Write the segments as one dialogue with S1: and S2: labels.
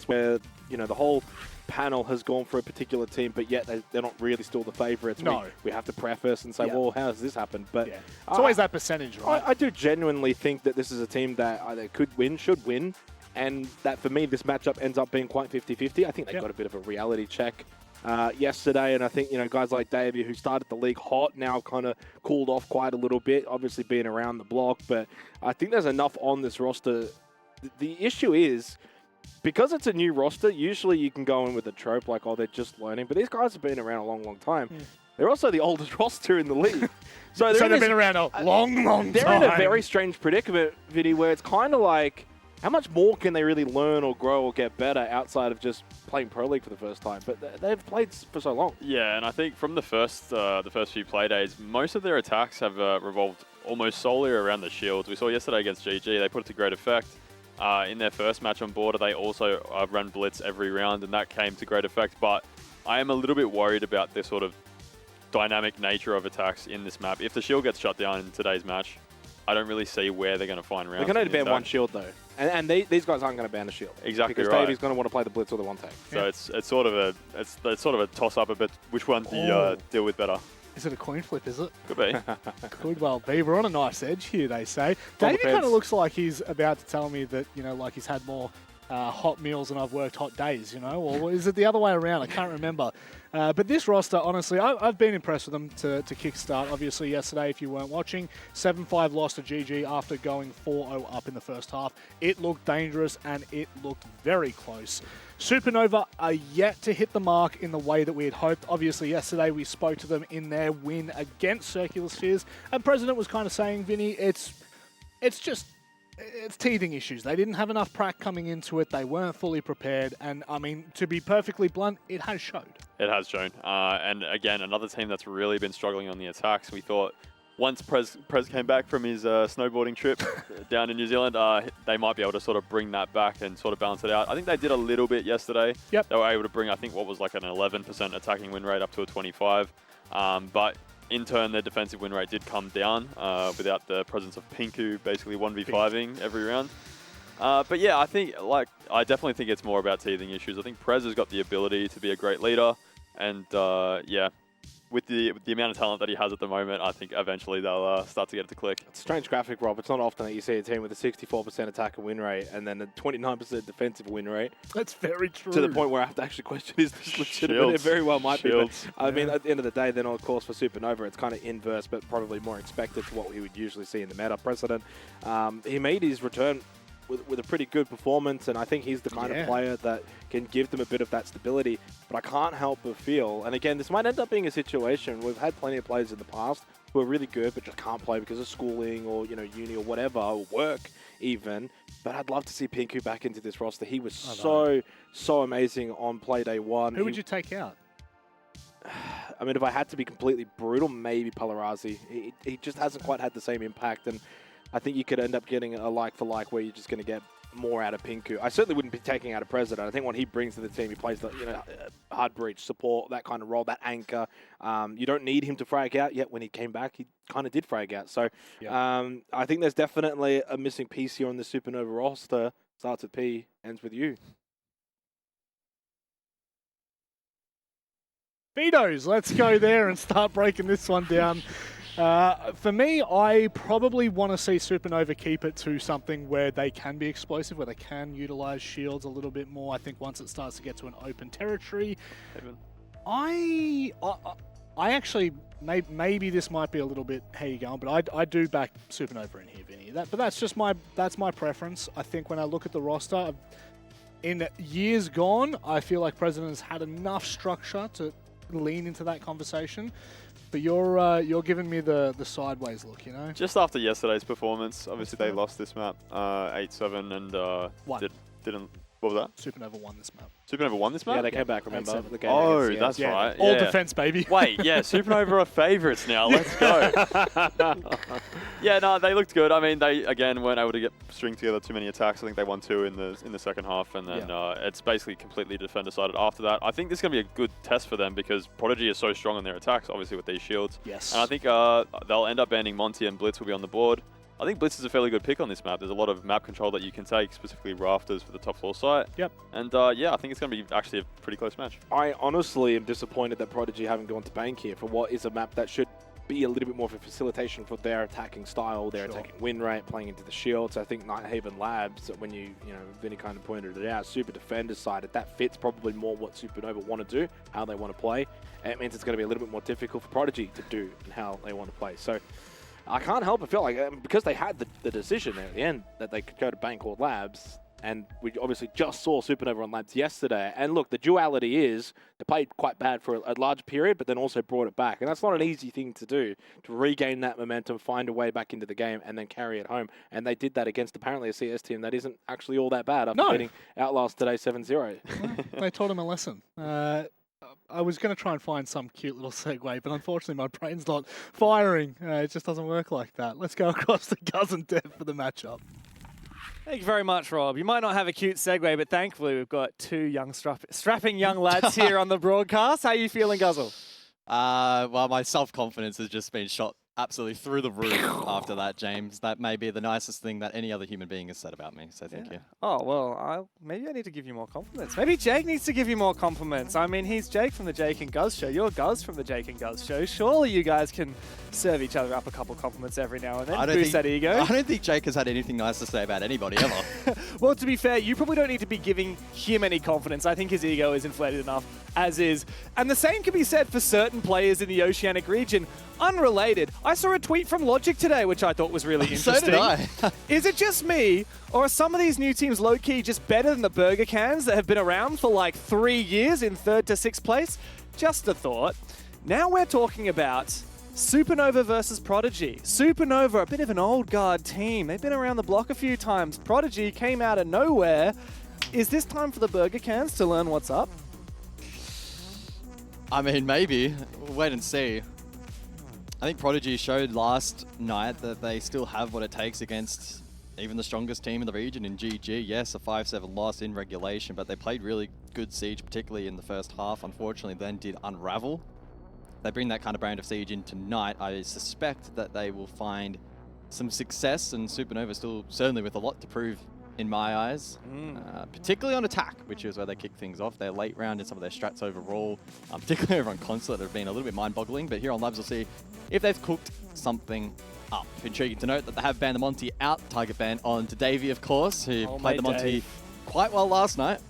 S1: where, you know, the whole panel has gone for a particular team, but yet they're not really still the favourites.
S2: No.
S1: We have to preface and say, well, how has this happened? But
S2: it's always that percentage, right?
S1: I do genuinely think that this is a team that either could win, should win, and that for me, this matchup ends up being quite 50-50. I think they got a bit of a reality check yesterday, and I think, you know, guys like Davey, who started the league hot, now kind of cooled off quite a little bit, obviously being around the block, but I think there's enough on this roster. The issue is, because it's a new roster, usually you can go in with a trope like, oh, they're just learning, but these guys have been around a long, long time. They're also the oldest roster in the league. So
S2: they've been around a long, long time.
S1: They're in a very strange predicament, Vinny, where it's kind of like, how much more can they really learn or grow or get better outside of just playing Pro League for the first time? But they've played for so long.
S3: Yeah, and I think from the first few play days, most of their attacks have revolved almost solely around the shields. We saw yesterday against GG, they put it to great effect. In their first match on Border, they also ran Blitz every round, and that came to great effect. But I am a little bit worried about the sort of dynamic nature of attacks in this map. If the shield gets shut down in today's match, I don't really see where they're going to find rounds.
S1: They're going to ban one shield, though. And these guys aren't going to ban a shield.
S3: Exactly
S1: because
S3: right.
S1: Davey's going to want to play the Blitz or the one-take.
S3: So it's sort of a toss-up a bit. Which one do you deal with better?
S2: Is it a coin flip, is it?
S3: Could be.
S2: Could well be. We're on a nice edge here, they say. Davey kind of looks like he's about to tell me that, you know, like he's had more hot meals and I've worked hot days, you know? Or is it the other way around? I can't remember. But this roster, honestly, I've been impressed with them to kickstart. Obviously, yesterday, if you weren't watching, 7-5 lost to GG after going 4-0 up in the first half. It looked dangerous and it looked very close. SUPERNOVA are yet to hit the mark in the way that we had hoped. Obviously, yesterday we spoke to them in their win against Circular Spheres, and President was kind of saying, Vinny, it's teething issues. They didn't have enough prac coming into it. They weren't fully prepared, and I mean, to be perfectly blunt, it has showed. It has shown,
S3: and again, another team that's really been struggling on the attacks. We thought once Prez came back from his snowboarding trip down in New Zealand, they might be able to sort of bring that back and sort of balance it out. I think they did a little bit yesterday.
S2: Yep.
S3: They were able to bring, I think, what was like an 11% attacking win rate up to a 25. But in turn, their defensive win rate did come down without the presence of Pinku basically 1v5ing every round. But yeah, I definitely think it's more about teething issues. I think Prez has got the ability to be a great leader, and yeah, with the amount of talent that he has at the moment, I think eventually they'll start to get it to click.
S1: It's a strange graphic, Rob. It's not often that you see a team with a 64% attack and win rate and then a 29% defensive win rate.
S2: That's very true.
S1: To the point where I have to actually question, is this legitimate? It very well might be. But, I mean, at the end of the day, then, of course, for SUPERNOVA, it's kind of inverse, but probably more expected to what we would usually see in the meta. President, he made his return with a pretty good performance, and I think he's the kind of player that can give them a bit of that stability. But I can't help but feel, and again, this might end up being a situation, we've had plenty of players in the past who are really good but just can't play because of schooling or, you know, uni or whatever, or work even. But I'd love to see Pinku back into this roster. He was so amazing on play day one.
S2: Who would you take out?
S1: I mean, if I had to be completely brutal, maybe Palarazi. He just hasn't quite had the same impact, and I think you could end up getting a like-for-like where you're just going to get more out of Pinku. I certainly wouldn't be taking out a President. I think what he brings to the team, he plays the, you know, hard breach, support, that kind of role, that anchor. You don't need him to frag out, yet when he came back, he kind of did frag out. So I think there's definitely a missing piece here on the SUPERNOVA roster. Starts with P, ends with U.
S2: Vetoes, let's go there and start breaking this one down. For me, I probably want to see SUPERNOVA keep it to something where they can be explosive, where they can utilize shields a little bit more. I think once it starts to get to an open territory, I actually, maybe this might be a little bit how you going, but I do back SUPERNOVA in here, Vinny. But that's just my preference. I think when I look at the roster, in years gone, I feel like President has had enough structure to lean into that conversation. But you're giving me the sideways look, you know?
S3: Just after yesterday's performance, obviously they lost this map 8-7 and didn't. What was that?
S2: SUPERNOVA won this map.
S3: SUPERNOVA won this map?
S1: Yeah, they came back, remember? The game
S3: that's right.
S2: All defense, baby.
S3: Wait, yeah, SUPERNOVA are favourites now. Let's go. Yeah, no, they looked good. I mean, they, again, weren't able to string together too many attacks. I think they won 2 in the second half, and then it's basically completely defender-sided after that. I think this is going to be a good test for them because PRODIGY is so strong on their attacks, obviously, with these shields.
S2: Yes.
S3: And I think they'll end up banning Monty, and Blitz will be on the board. I think Blitz is a fairly good pick on this map. There's a lot of map control that you can take, specifically rafters for the top floor site.
S2: Yep.
S3: And yeah, I think it's going to be actually a pretty close match.
S1: I honestly am disappointed that Prodigy haven't gone to bank here for what is a map that should be a little bit more of a facilitation for their attacking style, their attacking win rate, playing into the shields. I think Nighthaven Labs, when Vinny kind of pointed it out, super defender sided, that fits probably more what Supernova want to do, how they want to play. And it means it's going to be a little bit more difficult for Prodigy to do and how they want to play. So I can't help but feel like, because they had the decision at the end that they could go to bank or labs, and we obviously just saw Supernova on labs yesterday. And look, the duality is they played quite bad for a large period, but then also brought it back. And that's not an easy thing to do, to regain that momentum, find a way back into the game, and then carry it home. And they did that against apparently a CS team that isn't actually all that bad after beating Outlast today 7-0.
S2: Well, they taught him a lesson. I was going to try and find some cute little segue, but unfortunately my brain's not firing. It just doesn't work like that. Let's go across to Guz and Dev for the matchup.
S4: Thank you very much, Rob. You might not have a cute segue, but thankfully we've got two young strapping young lads here on the broadcast. How are you feeling, Guzzle?
S5: Well, my self-confidence has just been shot absolutely through the roof after that, James. That may be the nicest thing that any other human being has said about me, so thank you.
S4: Oh, well, maybe I need to give you more compliments. Maybe Jake needs to give you more compliments. I mean, he's Jake from the Jake and Guz show. You're Guz from the Jake and Guz show. Surely you guys can serve each other up a couple compliments every now and then. Boost that ego.
S5: I don't think Jake has had anything nice to say about anybody ever.
S4: Well, to be fair, you probably don't need to be giving him any confidence. I think his ego is inflated enough as is. And the same can be said for certain players in the Oceanic region. Unrelated, I saw a tweet from Logic today, which I thought was really interesting.
S5: So did I.
S4: Is it just me, or are some of these new teams low-key just better than the Burger Cans that have been around for like 3 years in 3rd to 6th place? Just a thought. Now we're talking about Supernova versus Prodigy. Supernova, a bit of an old guard team. They've been around the block a few times. Prodigy came out of nowhere. Is this time for the Burger Cans to learn what's up?
S5: I mean, maybe. We'll wait and see. I think Prodigy showed last night that they still have what it takes against even the strongest team in the region in GG. Yes, a 5-7 loss in regulation, but they played really good Siege, particularly in the first half. Unfortunately, then did unravel. They bring that kind of brand of Siege in tonight. I suspect that they will find some success, and Supernova still certainly with a lot to prove in my eyes, particularly on attack, which is where they kick things off. Their late round and some of their strats overall, particularly over on Consulate, have been a little bit mind-boggling, but here on Labs we'll see if they've cooked something up. Intriguing to note that they have banned the Monty out, target ban on to Davey, of course, who played the Monty quite well last night.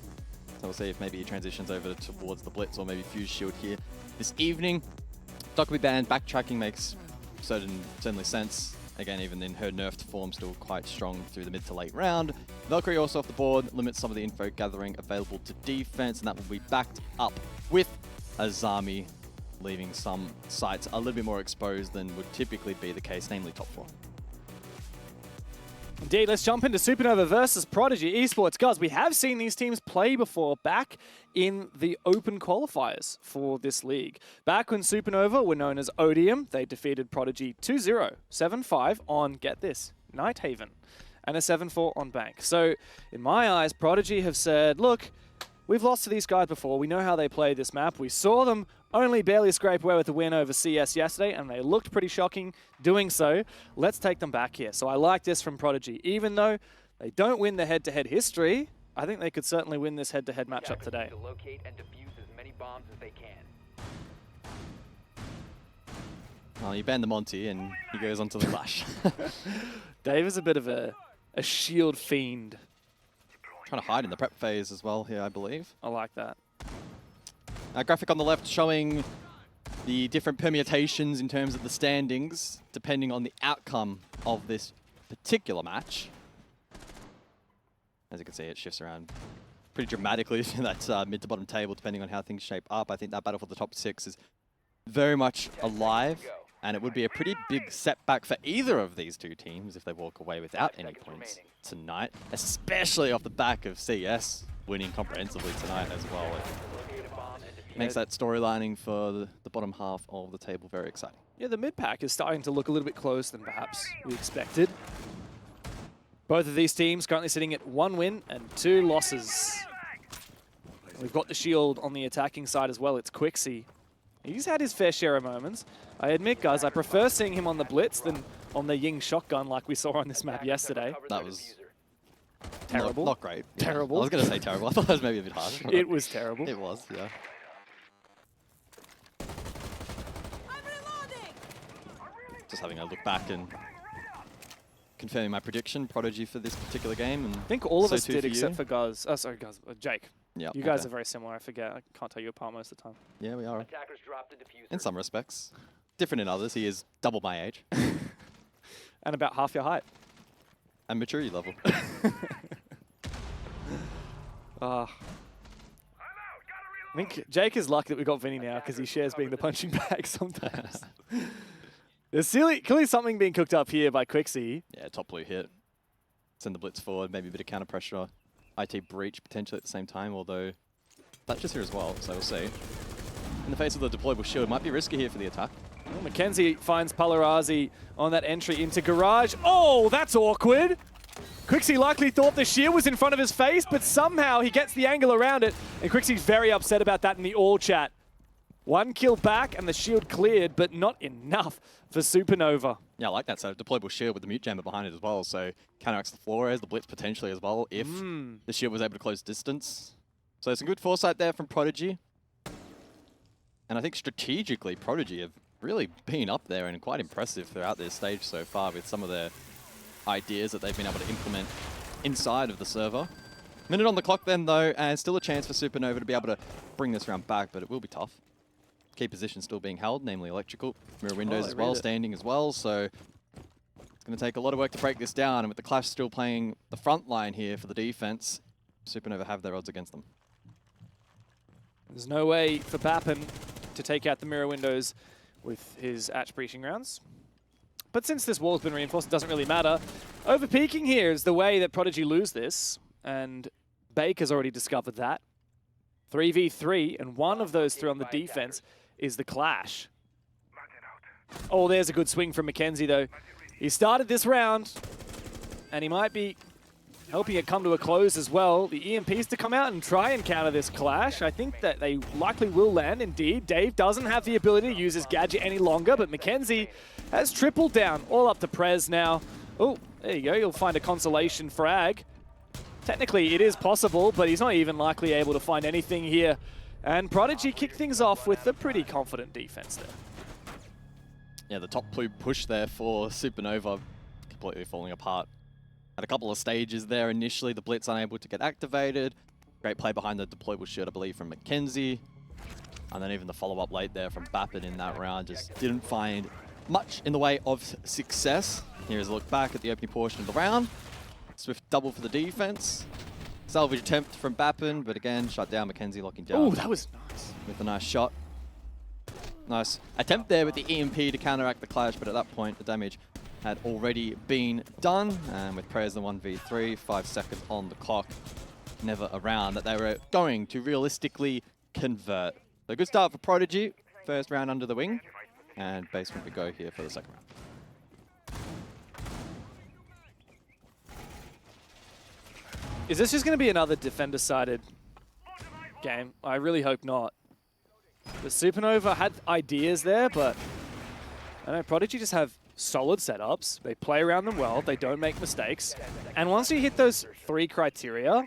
S5: So we'll see if maybe he transitions over towards the Blitz or maybe Fuse Shield here this evening. Doc will be banned, backtracking makes certainly sense. Again, even in her nerfed form, still quite strong through the mid to late round. Valkyrie also off the board, limits some of the info gathering available to defense, and that will be backed up with Azami, leaving some sites a little bit more exposed than would typically be the case, namely top 4.
S4: Indeed, let's jump into Supernova versus Prodigy Esports. Guys, we have seen these teams play before back in the open qualifiers for this league. Back when Supernova were known as Odium, they defeated Prodigy 2-0, 7-5 on, get this, Nighthaven, and a 7-4 on Bank. So, in my eyes, Prodigy have said, look, we've lost to these guys before. We know how they play this map. We saw them only barely scrape away with a win over CS yesterday, and they looked pretty shocking doing so. Let's take them back here. So I like this from Prodigy. Even though they don't win the head-to-head history, I think they could certainly win this head-to-head matchup today.
S6: To locate and defuse as many bombs as they can.
S5: Well, you ban the Monty and he goes on to the Clash.
S4: Dave is a bit of a shield fiend.
S5: Trying to hide in the prep phase as well here, I believe.
S4: I like that.
S5: Graphic on the left showing the different permutations in terms of the standings, depending on the outcome of this particular match. As you can see, it shifts around pretty dramatically in that mid to bottom table, depending on how things shape up. I think that battle for the top 6 is very much alive, and it would be a pretty big setback for either of these two teams if they walk away without any points tonight, especially off the back of CS winning comprehensively tonight as well. It makes that storylining for the bottom half of the table very exciting.
S4: Yeah, the mid-pack is starting to look a little bit closer than perhaps we expected. Both of these teams currently sitting at 1 win and 2 losses. We've got the Shield on the attacking side as well. It's Quixie. He's had his fair share of moments. I admit, guys, I prefer seeing him on the Blitz than on the Ying shotgun like we saw on this map yesterday.
S5: That was
S4: Terrible.
S5: Not great. Yeah.
S4: Terrible.
S5: I was going to say terrible. I thought that was maybe a bit harsh.
S4: It was terrible.
S5: It was, yeah. Just having a look back and confirming my prediction, Prodigy for this particular game. And
S4: I think all of
S5: so
S4: us
S5: too
S4: did
S5: for
S4: except
S5: you.
S4: for Guz. Oh, sorry, Guz. Jake.
S5: Yeah,
S4: You guys
S5: okay.
S4: are very similar. I forget. I can't tell you apart most of the time.
S5: Yeah, we are.
S6: Attackers dropped the diffuser.
S5: In some respects. Different in others. He is double my age.
S4: And about half your height.
S5: And maturity level.
S4: I think Jake is lucky that we got Vinny now because he shares being the punching bag sometimes. There's clearly something being cooked up here by Quixie.
S5: Yeah, top blue hit. Send the blitz forward, maybe a bit of counter pressure. IT breach potentially at the same time, although that's just here as well, so we'll see. In the face of the deployable shield, might be risky here for the attack.
S4: Well, Mackenzie finds Palarazi on that entry into Garage. Oh, that's awkward. Quixie likely thought the shield was in front of his face, but somehow he gets the angle around it, and Quixie's very upset about that in the all chat. 1 kill back, and the shield cleared, but not enough for SUPERNOVA.
S5: Yeah, I like that. So deployable shield with the mute jammer behind it as well, so counteracts the Flores, the blitz potentially as well, if the shield was able to close distance. So some good foresight there from Prodigy. And I think strategically, Prodigy have really been up there and quite impressive throughout this stage so far with some of their ideas that they've been able to implement inside of the server. Minute on the clock then though, and still a chance for SUPERNOVA to be able to bring this round back, but it will be tough. Key position still being held, namely electrical. Mirror windows as well, standing as well, so it's going to take a lot of work to break this down, and with the Clash still playing the front line here for the defense, SUPERNOVA have their odds against them.
S4: There's no way for Bappen to take out the mirror windows with his breaching rounds. But since this wall's been reinforced, it doesn't really matter. Overpeaking here is the way that Prodigy lose this, and Baker's already discovered that. 3v3, and one of those three on the defense is the Clash. Oh, there's a good swing from Mackenzie, though. He started this round, and he might be helping it come to a close as well. The EMPs to come out and try and counter this Clash. I think that they likely will land, indeed. Dave doesn't have the ability to use his gadget any longer, but Mackenzie has tripled down, all up to Prez now. Oh, there you go. You'll find a consolation frag. Technically, it is possible, but he's not even likely able to find anything here. And Prodigy kick things off with a pretty confident defense there.
S5: Yeah, the top blue push there for SUPERNOVA completely falling apart. Had a couple of stages there initially, the blitz unable to get activated. Great play behind the deployable shield, I believe, from Mackenzie. And then even the follow-up late there from Bappen in that round just didn't find much in the way of success. Here's a look back at the opening portion of the round. Swift double for the defense. Salvage attempt from Bappen, but again, shut down. Mackenzie locking down.
S4: Oh, that was nice.
S5: With a nice shot. Nice attempt there with the EMP to counteract the Clash, but at that point, the damage had already been done. And with Prez the 1v3, 5 seconds on the clock, never a round that they were going to realistically convert. So good start for Prodigy. First round under the wing. And basement we go here for the second round.
S4: Is this just going to be another defender-sided game? I really hope not. The SUPERNOVA had ideas there, but I don't know, Prodigy just have solid setups. They play around them well. They don't make mistakes. And once you hit those 3 criteria,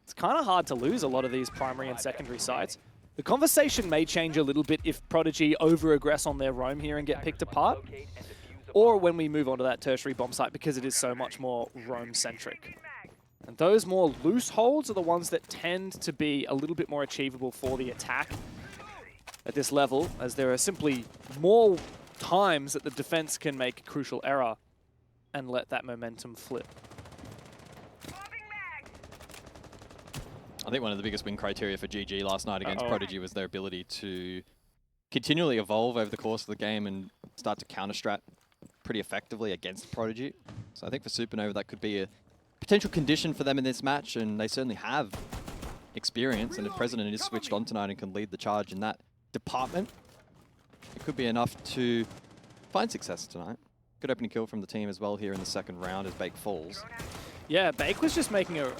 S4: it's kind of hard to lose a lot of these primary and secondary sites. The conversation may change a little bit if Prodigy over-aggress on their roam here and get picked apart, or when we move on to that tertiary bomb site because it is so much more roam-centric. And those more loose holds are the ones that tend to be a little bit more achievable for the attack at this level, as there are simply more times that the defense can make a crucial error and let that momentum flip.
S5: I think one of the biggest win criteria for GG last night against Prodigy was their ability to continually evolve over the course of the game and start to counter-strat pretty effectively against Prodigy. So I think for SUPERNOVA that could be a potential condition for them in this match, and they certainly have experience, and if President is switched on tonight and can lead the charge in that department, it could be enough to find success tonight. Good opening kill from the team as well here in the second round as Bake falls.
S4: Yeah, Bake was just making a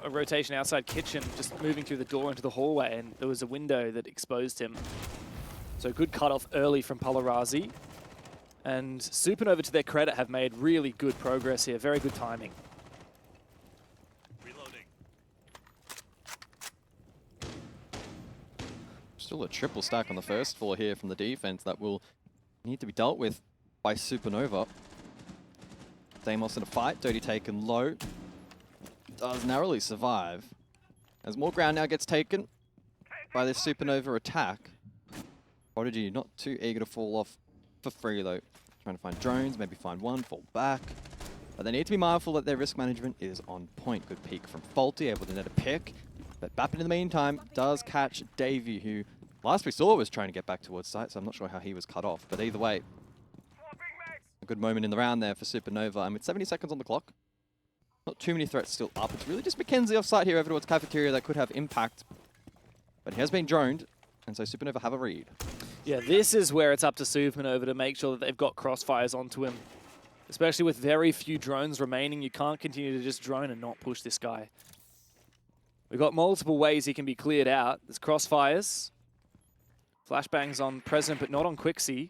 S4: rotation outside kitchen, just moving through the door into the hallway, and there was a window that exposed him. So good cutoff early from Palarazi. And Supernova, to their credit, have made really good progress here. Very good timing.
S5: Still a triple stack on the first floor here from the defense that will need to be dealt with by Supernova. Deimos in a fight, Dirty taken low. Does narrowly survive. As more ground now gets taken by this Supernova attack. Prodigy not too eager to fall off for free though. Trying to find drones, maybe find one, fall back. But they need to be mindful that their risk management is on point. Good peek from Faulty, able to net a pick. But Bappin in the meantime does catch Davey, who last we saw was trying to get back towards site, so I'm not sure how he was cut off. But either way, a good moment in the round there for Supernova. And with 70 seconds on the clock, not too many threats still up. It's really just Mackenzie off site here over towards Cafeteria that could have impact. But he has been droned, and so Supernova have a read.
S4: Yeah, this is where it's up to Supernova to make sure that they've got crossfires onto him. Especially with very few drones remaining, you can't continue to just drone and not push this guy. We've got multiple ways he can be cleared out. There's crossfires. Flashbangs on President, but not on Quixie.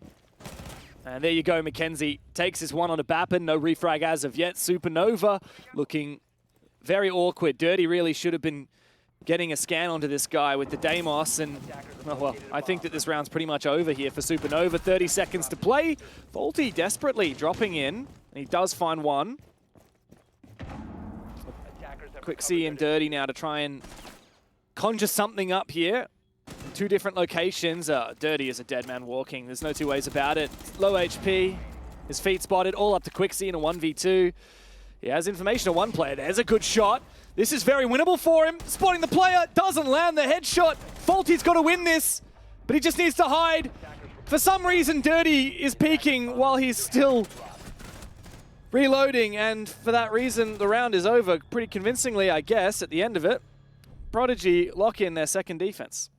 S4: And there you go, Mackenzie takes his one on a Bappin. No refrag as of yet. Supernova looking very awkward. Dirty really should have been getting a scan onto this guy with the Deimos. And, oh, well, I think that this round's pretty much over here for Supernova. 30 seconds to play. Faulty desperately dropping in. And he does find one. Quixie and Dirty now to try and conjure something up here. Two different locations. Dirty is a dead man walking. There's no two ways about it. Low HP. His feet spotted. All up to Quixie in a 1v2. He has information on one player. There's a good shot. This is very winnable for him. Spotting the player. Doesn't land the headshot. Faulty's got to win this. But he just needs to hide. For some reason, Dirty is peeking while he's still reloading. And for that reason, the round is over pretty convincingly, I guess, at the end of it. Prodigy lock in their second defense.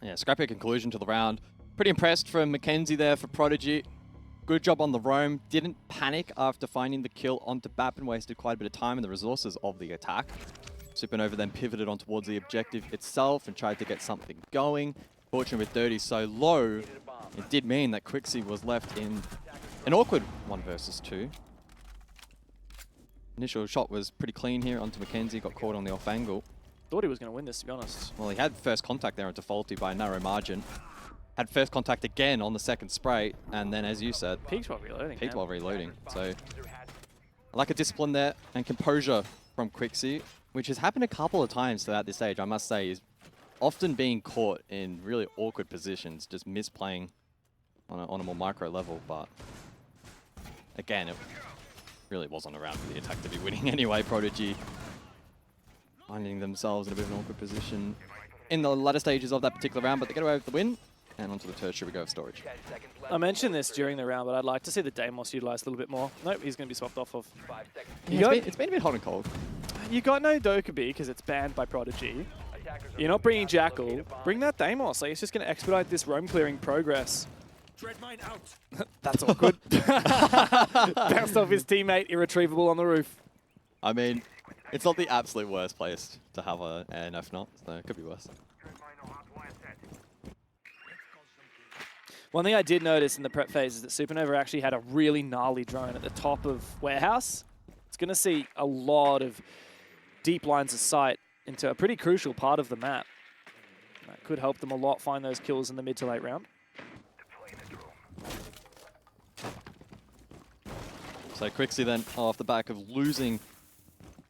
S5: Yeah, scrappy conclusion to the round. Pretty impressed from Mackenzie there for Prodigy. Good job on the roam. Didn't panic after finding the kill onto Bappin. Wasted quite a bit of time and the resources of the attack. Supernova then pivoted on towards the objective itself and tried to get something going. Fortunately with Dirty so low, it did mean that Quixie was left in an awkward 1 versus 2. Initial shot was pretty clean here onto Mackenzie. Got caught on the off angle.
S4: Thought he was going to win this, to be honest.
S5: Well, he had first contact there onto Faulty by a narrow margin. Had first contact again on the second spray, and then, as you said,
S4: peaked while reloading.
S5: Peaked while reloading. So, I like a discipline there and composure from Quixie, which has happened a couple of times throughout this stage, I must say, is often being caught in really awkward positions, just misplaying on a more micro level. But again, it really wasn't around for the attack to be winning anyway. Prodigy finding themselves in a bit of an awkward position in the latter stages of that particular round, but they get away with the win. And onto the tertiary we go of storage.
S4: I mentioned this during the round, but I'd like to see the Deimos utilised a little bit more. Nope, he's going to be swapped off of.
S5: Yeah, it's been a bit hot and cold.
S4: You got no Dokkaebi because it's banned by Prodigy. You're not bringing Jackal. Bring that Deimos. Like, it's just going to expedite this roam clearing progress.
S7: Dread mine out.
S4: That's all good. Bounced off his teammate, irretrievable on the roof.
S5: I mean, it's not the absolute worst place to have an F-Not, so it could be worse.
S4: One thing I did notice in the prep phase is that Supernova actually had a really gnarly drone at the top of Warehouse. It's going to see a lot of deep lines of sight into a pretty crucial part of the map. That could help them a lot find those kills in the mid to late round.
S5: So Quixie then off the back of losing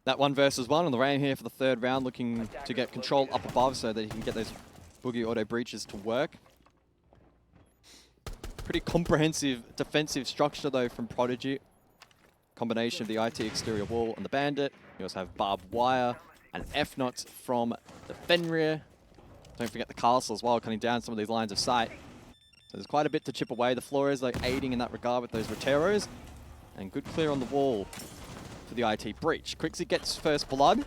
S5: that 1 versus 1 on the rain here for the third round, looking to get control up above so that he can get those boogie auto breaches to work. Pretty comprehensive defensive structure though from Prodigy. Combination of the IT exterior wall and the Bandit. You also have barbed wire and F-Nots from the Fenrir. Don't forget the castle as well, cutting down some of these lines of sight. So there's quite a bit to chip away. The floor is like aiding in that regard with those Roteros. And good clear on the wall for the IT breach. Quixie gets first blood.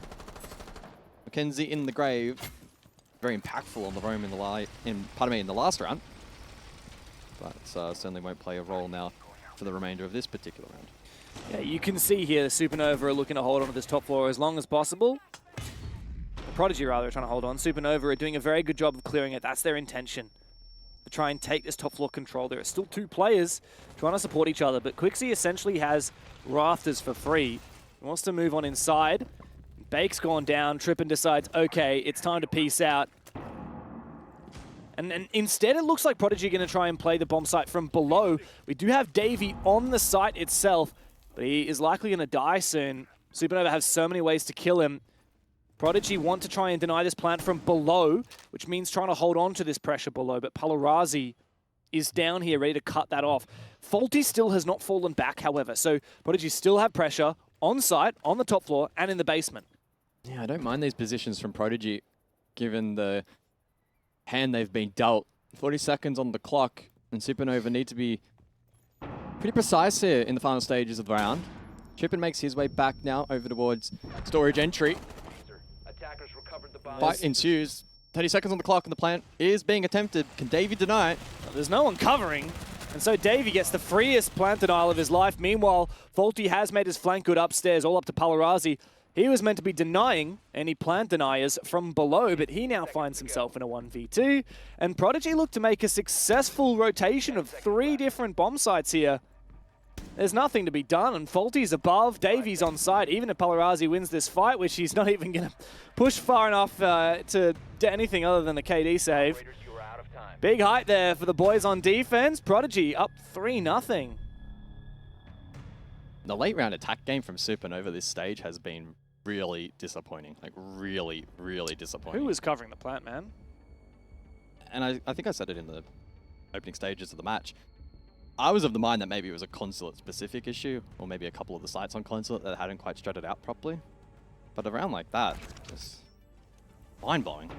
S5: Mackenzie in the grave. Very impactful on the roam in the last round. But certainly won't play a role now for the remainder of this particular round.
S4: Yeah, you can see here the Supernova are looking to hold on to this top floor as long as possible. Prodigy, rather, are trying to hold on. Supernova are doing a very good job of clearing it. That's their intention. to try and take this top floor control. There are still 2 players trying to support each other, but Quixie essentially has rafters for free. He wants to move on inside. Bake's gone down. Trippin decides, okay, it's time to peace out. And instead, it looks like Prodigy are going to try and play the bomb site from below. We do have Davey on the site itself, but he is likely going to die soon. Supernova has so many ways to kill him. Prodigy want to try and deny this plant from below, which means trying to hold on to this pressure below, but Palarazi is down here ready to cut that off. Faulty still has not fallen back, however, so Prodigy still have pressure on site, on the top floor, and in the basement.
S5: Yeah, I don't mind these positions from Prodigy, given the hand they've been dealt. 40 seconds on the clock, and Supernova need to be pretty precise here in the final stages of the round. Trippin makes his way back now over towards storage entry.
S6: Attackers recovered the bomb.
S5: Fight ensues. 30 seconds on the clock, and the plant is being attempted. Can Davey deny it?
S4: There's no one covering, and so Davey gets the freest plant denial of his life. Meanwhile, Faulty has made his flank good upstairs, all up to Palarazi. He was meant to be denying any plant deniers from below, but he now finds himself in a 1v2. And Prodigy look to make a successful rotation of 3 different bomb sites here. There's nothing to be done, and Faulty's above. Davey's on site. Even if Palarazi wins this fight, which he's not even going to push far enough to get anything other than a KD save. Big height there for the boys on defense. Prodigy up 3-0.
S5: The late round attack game from Supernova this stage has been really disappointing. Like, really, really disappointing.
S4: Who was covering the plant, man?
S5: And I think I said it in the opening stages of the match. I was of the mind that maybe it was a Consulate-specific issue, or maybe a couple of the sites on Consulate that hadn't quite strutted out properly. But a round like that, just mind-blowing.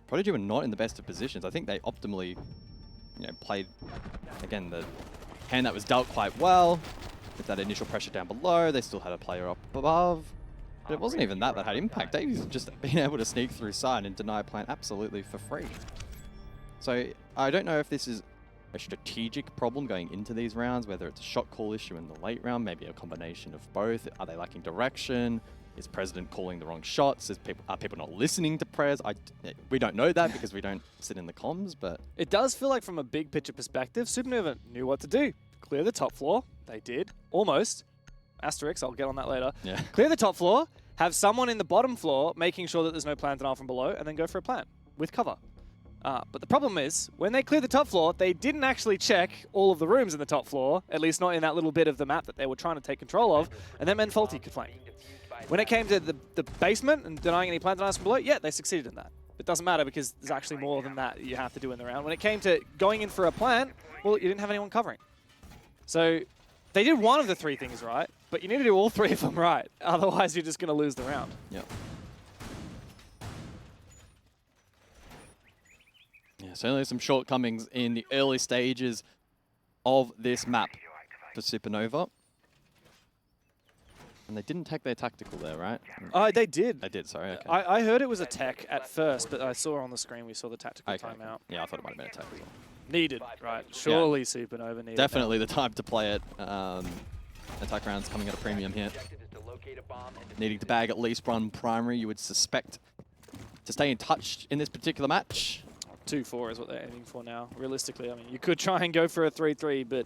S5: Prodigy were not in the best of positions. I think they optimally, played, again, the hand that was dealt quite well. With that initial pressure down below, they still had a player up above. But it wasn't even that had impact. Davies just been able to sneak through side and deny plant absolutely for free. So I don't know if this is a strategic problem going into these rounds, whether it's a shot call issue in the late round, maybe a combination of both. Are they lacking direction? Is President calling the wrong shots? Are people not listening to Prez? We don't know that because we don't sit in the comms, but...
S4: It does feel like from a big picture perspective, Supernova knew what to do. Clear the top floor. They did. Almost. Asterisk, I'll get on that later.
S5: Yeah.
S4: Clear the top floor, have someone in the bottom floor making sure that there's no plant denial from below, and then go for a plant with cover. But the problem is, when they cleared the top floor, they didn't actually check all of the rooms in the top floor, at least not in that little bit of the map that they were trying to take control of, and that meant Faulty could flank. When it came to the basement and denying any plant denials from below, yeah, they succeeded in that. It doesn't matter because there's actually more than that you have to do in the round. When it came to going in for a plant, well, you didn't have anyone covering. So they did one of the 3 things right, but you need to do all 3 of them right. Otherwise, you're just going to lose the round.
S5: Yep. Yeah, certainly some shortcomings in the early stages of this map for Supernova. And they didn't take their tactical there, right?
S4: Oh, they did.
S5: They did, sorry, okay.
S4: I heard it was a tech at first, but I saw on the screen we saw the tactical timeout.
S5: Yeah, I thought it might have been a tech as well.
S4: Needed, right? Surely Supernova needed.
S5: Definitely the time to play it. Attack rounds coming at a premium here. Needing to bag at least one primary, you would suspect, to stay in touch in this particular match.
S4: 2-4 is what they're aiming for now. Realistically, I mean, you could try and go for a 3-3, but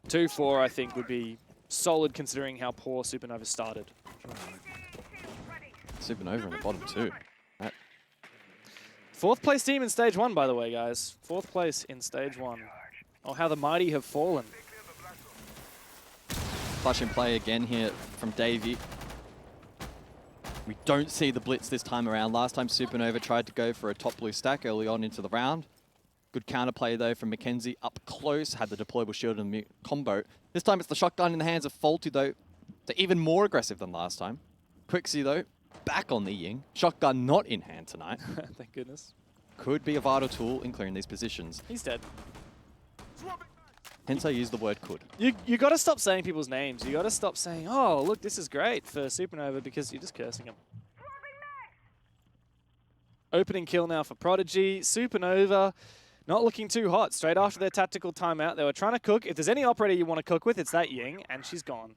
S4: 2-4 I think would be solid considering how poor Supernova started.
S5: Supernova in the bottom 2. Right.
S4: 4th place team in stage 1, by the way, guys. 4th place in stage 1. Oh, how the mighty have fallen.
S5: Flash in play again here from Davey. We don't see the blitz this time around. Last time Supernova tried to go for a top blue stack early on into the round. Good counterplay though from Mackenzie up close, had the deployable shield and mute combo. This time it's the shotgun in the hands of Faulty though. They're even more aggressive than last time. Quixie though, back on the Ying. Shotgun not in hand tonight.
S4: Thank goodness.
S5: Could be a vital tool in clearing these positions.
S4: He's dead.
S5: Hence I use the word could.
S4: You got to stop saying people's names. You got to stop saying, oh, look, this is great for Supernova because you're just cursing them. Opening kill now for Prodigy. Supernova not looking too hot. Straight after their tactical timeout, they were trying to cook. If there's any operator you want to cook with, it's that Ying, and she's gone.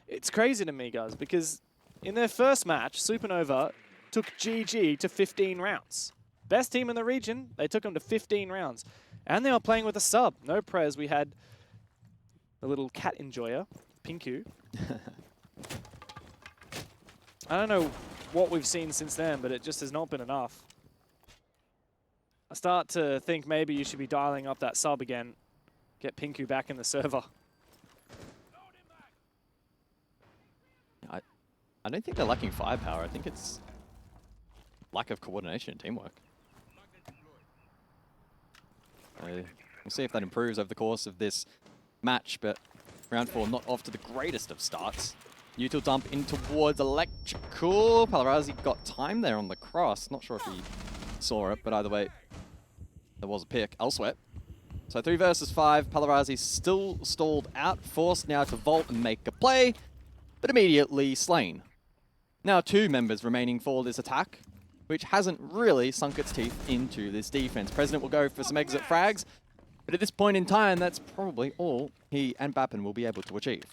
S4: It's crazy to me, guys, because in their first match, Supernova took GG to 15 rounds. Best team in the region. They took them to 15 rounds. And they were playing with a sub. No prez. We had the little cat enjoyer, Pinku. I don't know what we've seen since then, but it just has not been enough. I start to think maybe you should be dialing up that sub again. Get Pinku back in the server.
S5: I don't think they're lacking firepower. I think it's lack of coordination and teamwork. We'll see if that improves over the course of this match, but round 4 not off to the greatest of starts. Util dump in towards Electrical. Palarazzi got time there on the cross. Not sure if he saw it, but either way, there was a pick elsewhere. So 3 versus 5. Palarazzi still stalled out, forced now to vault and make a play, but immediately slain. Now 2 members remaining for this attack, which hasn't really sunk its teeth into this defense. President will go for some exit frags, but at this point in time, that's probably all he and Bappen will be able to achieve.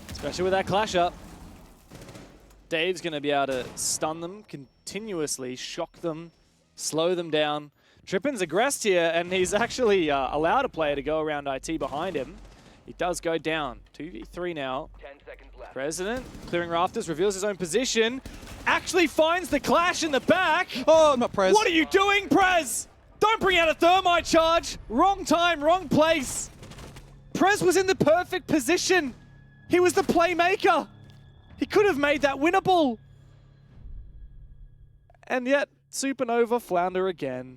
S4: Especially with that clash up. Dave's going to be able to stun them continuously, shock them, slow them down. Trippin's aggressed here, and he's actually allowed a player to go around IT behind him. He does go down. 2v3 now.
S6: 10 seconds left.
S4: President, clearing rafters, reveals his own position. Actually finds the clash in the back.
S5: Oh, not Prez.
S4: What are you doing, Prez? Don't bring out a thermite charge. Wrong time, wrong place. Prez was in the perfect position. He was the playmaker. He could have made that winnable. And yet, Supernova flounder again.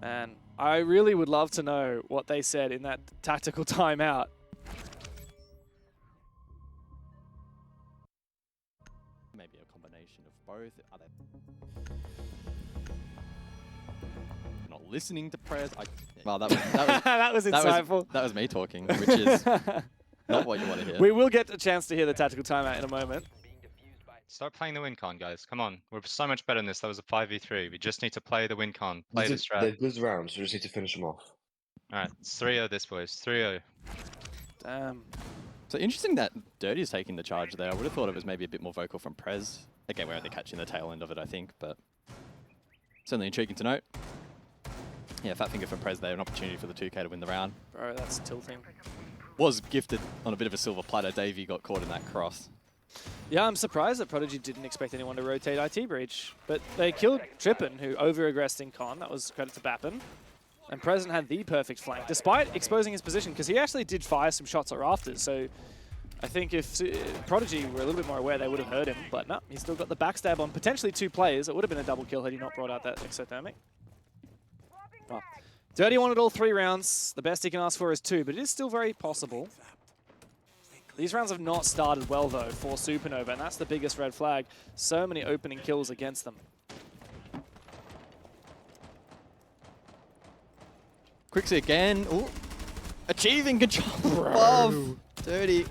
S4: Man, I really would love to know what they said in that tactical timeout.
S5: Maybe a combination of both. Are they not listening to Prez? Well, that was
S4: that was insightful.
S5: That was me talking, which is not what you want to hear.
S4: We will get a chance to hear the tactical timeout in a moment.
S8: Start playing the win con, guys. Come on. We're so much better than this. That was a 5v3. We just need to play the win con. Play the strat.
S9: They're good rounds. We just need to finish them off.
S8: Alright, it's 3-0 this, boys. 3-0.
S4: Damn.
S5: So interesting that Dirty is taking the charge there. I would have thought it was maybe a bit more vocal from Prez. Again, we're only catching the tail end of it, I think, but certainly intriguing to note. Yeah, fat finger for Prez there. An opportunity for the 2K to win the round.
S4: Bro, that's tilting.
S5: Was gifted on a bit of a silver platter. Davey got caught in that cross.
S4: Yeah, I'm surprised that Prodigy didn't expect anyone to rotate IT Breach. But they killed Trippin, who over-aggressed in con. That was credit to Bappen. And President had the perfect flank, despite exposing his position, because he actually did fire some shots at rafters. So I think if Prodigy were a little bit more aware, they would have heard him. But no, he's still got the backstab on potentially 2 players. It would have been a double kill had he not brought out that exothermic. Well, Dirty wanted all 3 rounds. The best he can ask for is 2, but it is still very possible. These rounds have not started well, though, for Supernova, and that's the biggest red flag. So many opening kills against them.
S5: Quixie again. Ooh. Achieving control above. Dirty.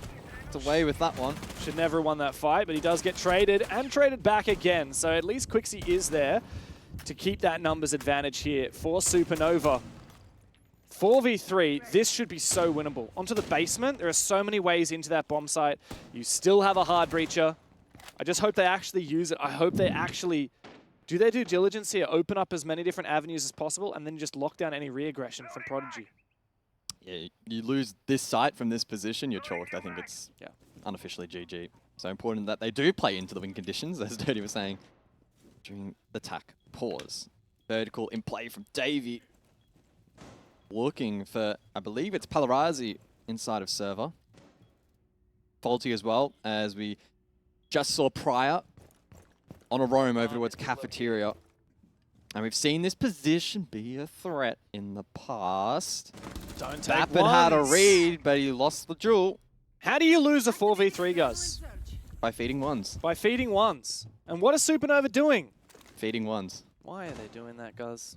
S5: It's away with that one.
S4: Should never have won that fight, but he does get traded and traded back again. So at least Quixie is there to keep that numbers advantage here for Supernova. 4v3, this should be so winnable. Onto the basement, there are so many ways into that bomb site. You still have a hard breacher. I just hope they actually use it. I hope they actually do their due diligence here, open up as many different avenues as possible, and then just lock down any re-aggression from Prodigy.
S5: Yeah, you lose this site from this position, you're chalked. I think it's unofficially GG. So important that they do play into the win conditions, as Dirty was saying, during the attack pause. Vertical in play from Davey. Looking for, I believe it's Palarazzi inside of server. Faulty as well, as we just saw prior on a roam over towards cafeteria. And we've seen this position be a threat in the past.
S4: Don't take
S5: Bappen had a read, but he lost the duel.
S4: How do you lose a 4v3, guys?
S5: By feeding ones.
S4: By feeding ones. And what is Supernova doing?
S5: Feeding ones.
S4: Why are they doing that, guys?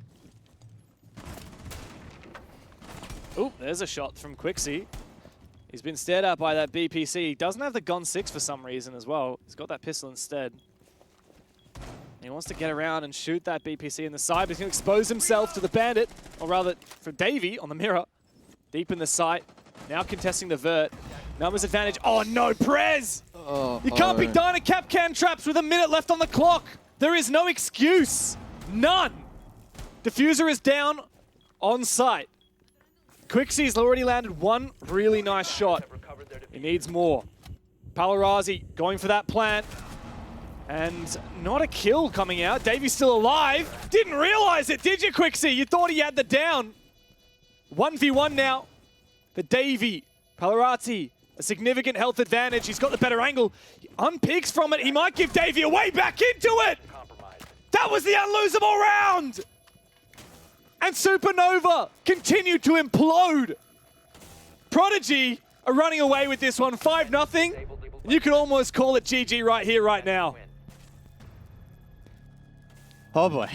S4: Oh, there's a shot from Quixie. He's been stared at by that BPC. He doesn't have the Gun 6 for some reason as well. He's got that pistol instead. He wants to get around and shoot that BPC in the side, but he's going to expose himself to the bandit, or rather for Davey on the mirror. Deep in the sight, now contesting the vert. Numbers advantage. Oh no, Prez!
S5: Oh,
S4: You can't be dying at Capcan traps with a minute left on the clock. There is no excuse. None. Diffuser is down on site. Quixie's already landed one really nice shot. He needs more. Palarazi going for that plant. And not a kill coming out. Davy's still alive. Didn't realize it, did you, Quixie? You thought he had the down. 1v1 now. The Davy. Palarazi, a significant health advantage. He's got the better angle. He unpeaks from it. He might give Davy a way back into it. That was the unlosable round. And SUPERNOVA continued to implode. Prodigy are running away with this one, 5-0. You could almost call it GG right here, right now.
S5: Oh boy.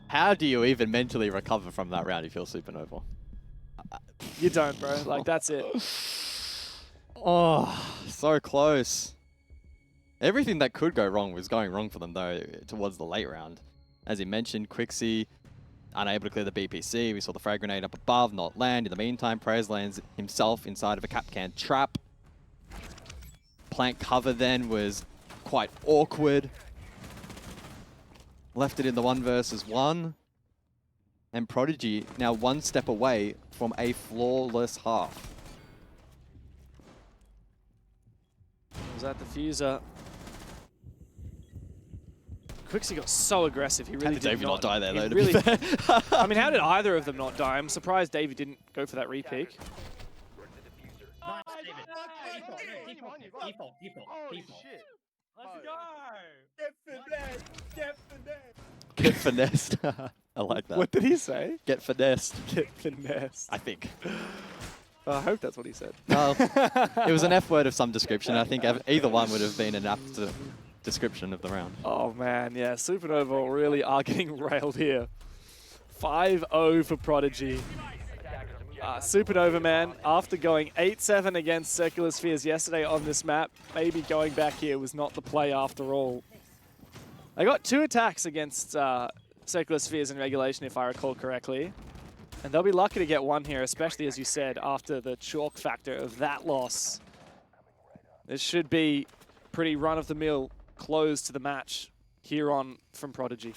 S5: How do you even mentally recover from that round if you're SUPERNOVA?
S4: You don't, bro. Like, that's it.
S5: Oh, so close. Everything that could go wrong was going wrong for them, though, towards the late round. As you mentioned, Quixie unable to clear the BPC. We saw the frag grenade up above, not land. In the meantime, Prez lands himself inside of a Capcan trap. Plant cover then was quite awkward. Left it in the 1 versus 1. And Prodigy now one step away from a flawless half.
S4: Was that Diffuser? Quixie got so aggressive. He really
S5: How did
S4: did
S5: Davey not die there,
S4: he
S5: though, to
S4: really,
S5: be fair?
S4: I mean, how did either of them not die? I'm surprised Davey didn't go for that repick.
S2: Let's go!
S5: Get finessed. I like that.
S4: What did he say?
S5: Get finessed,
S4: Get finessed.
S5: I think.
S4: I hope that's what he said.
S5: Well, it was an F word of some description. I think either one would have been an apt description of the round.
S4: Oh man, yeah, SUPERNOVA really are getting railed here. 5-0 for Prodigy. SUPERNOVA, man, after going 8-7 against Circular Spheres yesterday on this map, maybe going back here was not the play after all. They got 2 attacks against Circular Spheres in regulation, if I recall correctly. And they'll be lucky to get 1 here, especially, as you said, after the chalk factor of that loss. This should be pretty run-of-the-mill close to the match here on from Prodigy.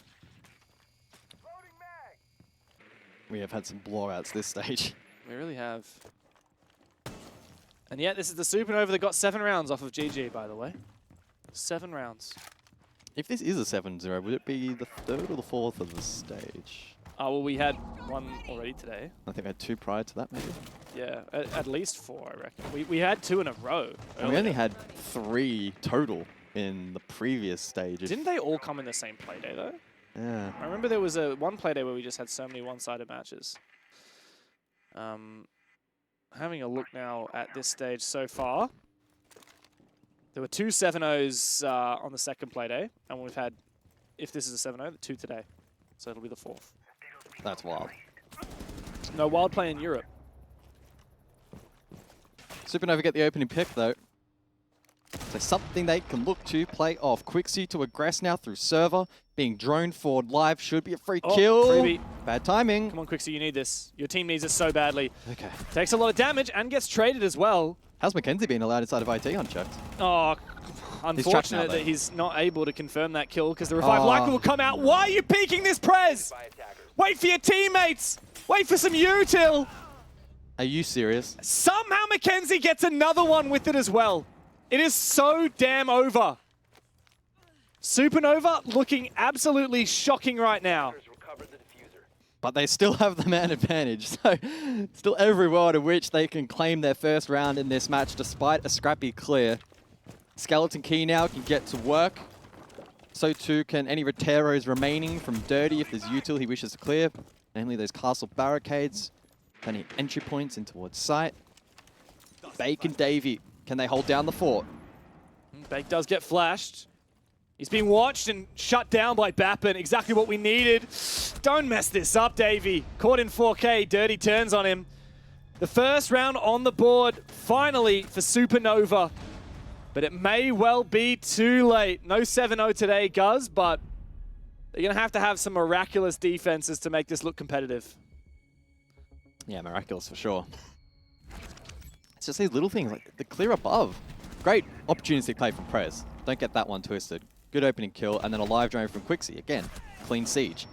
S5: We have had some blowouts this stage.
S4: We really have. And yet, this is the SUPERNOVA that got 7 rounds off of GG, by the way. 7 rounds.
S5: If this is a 7-0, would it be the 3rd or the 4th of the stage?
S4: Well, we had 1 already today.
S5: I think we had 2 prior to that, maybe.
S4: Yeah, at least 4, I reckon. We had 2 in a row.
S5: And we only had 3 total in the previous stage.
S4: Didn't they all come in the same playday, though?
S5: Yeah.
S4: I remember there was one playday where we just had so many one-sided matches. Having a look now at this stage so far. There were 2 7-0s on the second playday, and we've had, if this is a 7-0, 2 today. So it'll be the 4th.
S5: That's wild.
S4: No wild play in Europe.
S5: SUPERNOVA get the opening pick, though. So something they can look to play off. Quixie to aggress now through server. Being droned forward live should be a free kill.
S4: Freebie.
S5: Bad timing.
S4: Come on, Quixie, you need this. Your team needs it so badly.
S5: Okay.
S4: Takes a lot of damage and gets traded as well.
S5: How's Mackenzie being allowed inside of IT unchecked?
S4: Oh, unfortunate
S5: now,
S4: that he's not able to confirm that kill because the revive likely will come out. Why are you peeking this, Prez? Wait for your teammates. Wait for some util.
S5: Are you serious?
S4: Somehow Mackenzie gets another one with it as well. It is so damn over. SUPERNOVA looking absolutely shocking right now.
S5: But they still have the man advantage, so still every world in which they can claim their first round in this match despite a scrappy clear. Skeleton Key now can get to work. So too can any Roteros remaining from Dirty if there's util he wishes to clear. Namely those castle barricades. Plenty of entry points in towards site. Bake and Davey, can they hold down the fort?
S4: Bake does get flashed. He's being watched and shut down by Bappin. Exactly what we needed. Don't mess this up, Davey. Caught in 4K. Dirty turns on him. The first round on the board, finally, for SUPERNOVA. But it may well be too late. No 7-0 today, Guz, but they're going to have some miraculous defenses to make this look competitive.
S5: Yeah, miraculous for sure. It's just these little things, like the clear above. Great opportunistic play from Prez. Don't get that one twisted. Good opening kill, and then a live drone from Quixie. Again, clean siege.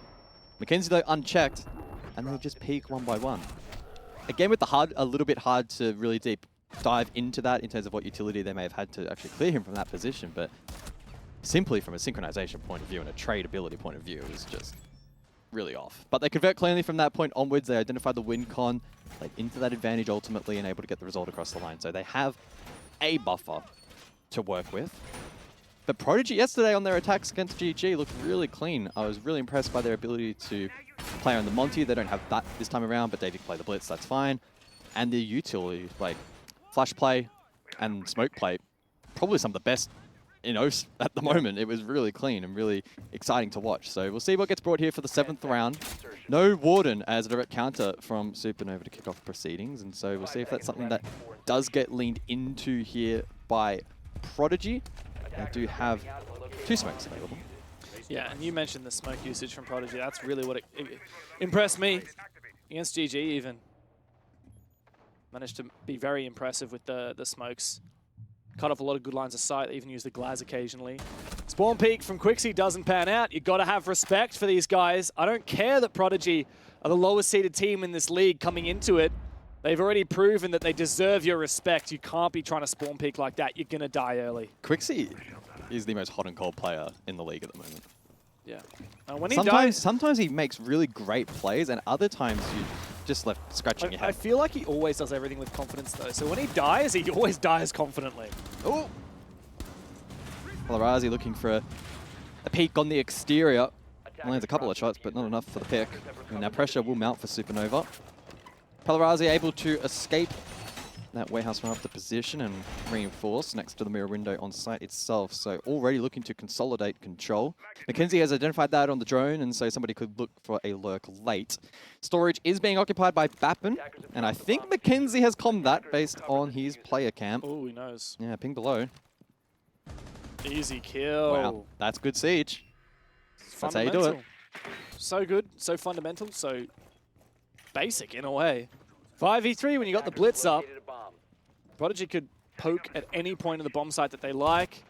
S5: Mackenzie, though, unchecked, and they just peek one by one. Again, with the HUD, a little bit hard to really deep dive into that in terms of what utility they may have had to actually clear him from that position, but simply from a synchronization point of view and a trade ability point of view, it was just really off. But they convert cleanly from that point onwards. They identified the win con, played into that advantage ultimately, and able to get the result across the line. So they have a buffer to work with. But Prodigy yesterday on their attacks against GG looked really clean. I was really impressed by their ability to play on the Monty. They don't have that this time around, but Davey can play the Blitz, that's fine. And the utility, like flash play and smoke play, probably some of the best in OCE at the moment. It was really clean and really exciting to watch. So we'll see what gets brought here for the 7th round. No Warden as a direct counter from Supernova to kick off proceedings. And so we'll see if that's something that does get leaned into here by Prodigy. They do have 2 smokes available.
S4: Yeah, and you mentioned the smoke usage from Prodigy. That's really what it impressed me against GG even. Managed to be very impressive with the smokes. Cut off a lot of good lines of sight. They even use the glass occasionally. Spawn peek from Quixie doesn't pan out. You've got to have respect for these guys. I don't care that Prodigy are the lowest seeded team in this league coming into it. They've already proven that they deserve your respect. You can't be trying to spawn peek like that. You're going to die early.
S5: Quixie is the most hot and cold player in the league at the moment.
S4: Yeah. When he dies,
S5: sometimes he makes really great plays, and other times you just left scratching your head.
S4: I feel like he always does everything with confidence, though. So when he dies, he always dies confidently.
S5: Oh! Palarazi looking for a peek on the exterior. Lands a couple of shots, but not enough for the pick. And now pressure will mount for Supernova. Palarazi able to escape that warehouse run up the position and reinforce next to the mirror window on site itself. So already looking to consolidate control. Mackenzie has identified that on the drone, and so somebody could look for a lurk late. Storage is being occupied by Bappen, and I think Mackenzie has calmed that based on his player cam.
S4: Oh, he knows.
S5: Yeah, ping below.
S4: Easy kill.
S5: Wow, that's good siege. That's how you do it.
S4: So good, so fundamental, so basic in a way. 5v3 when you got the blitz up. Prodigy could poke at any point of the bomb site that they like.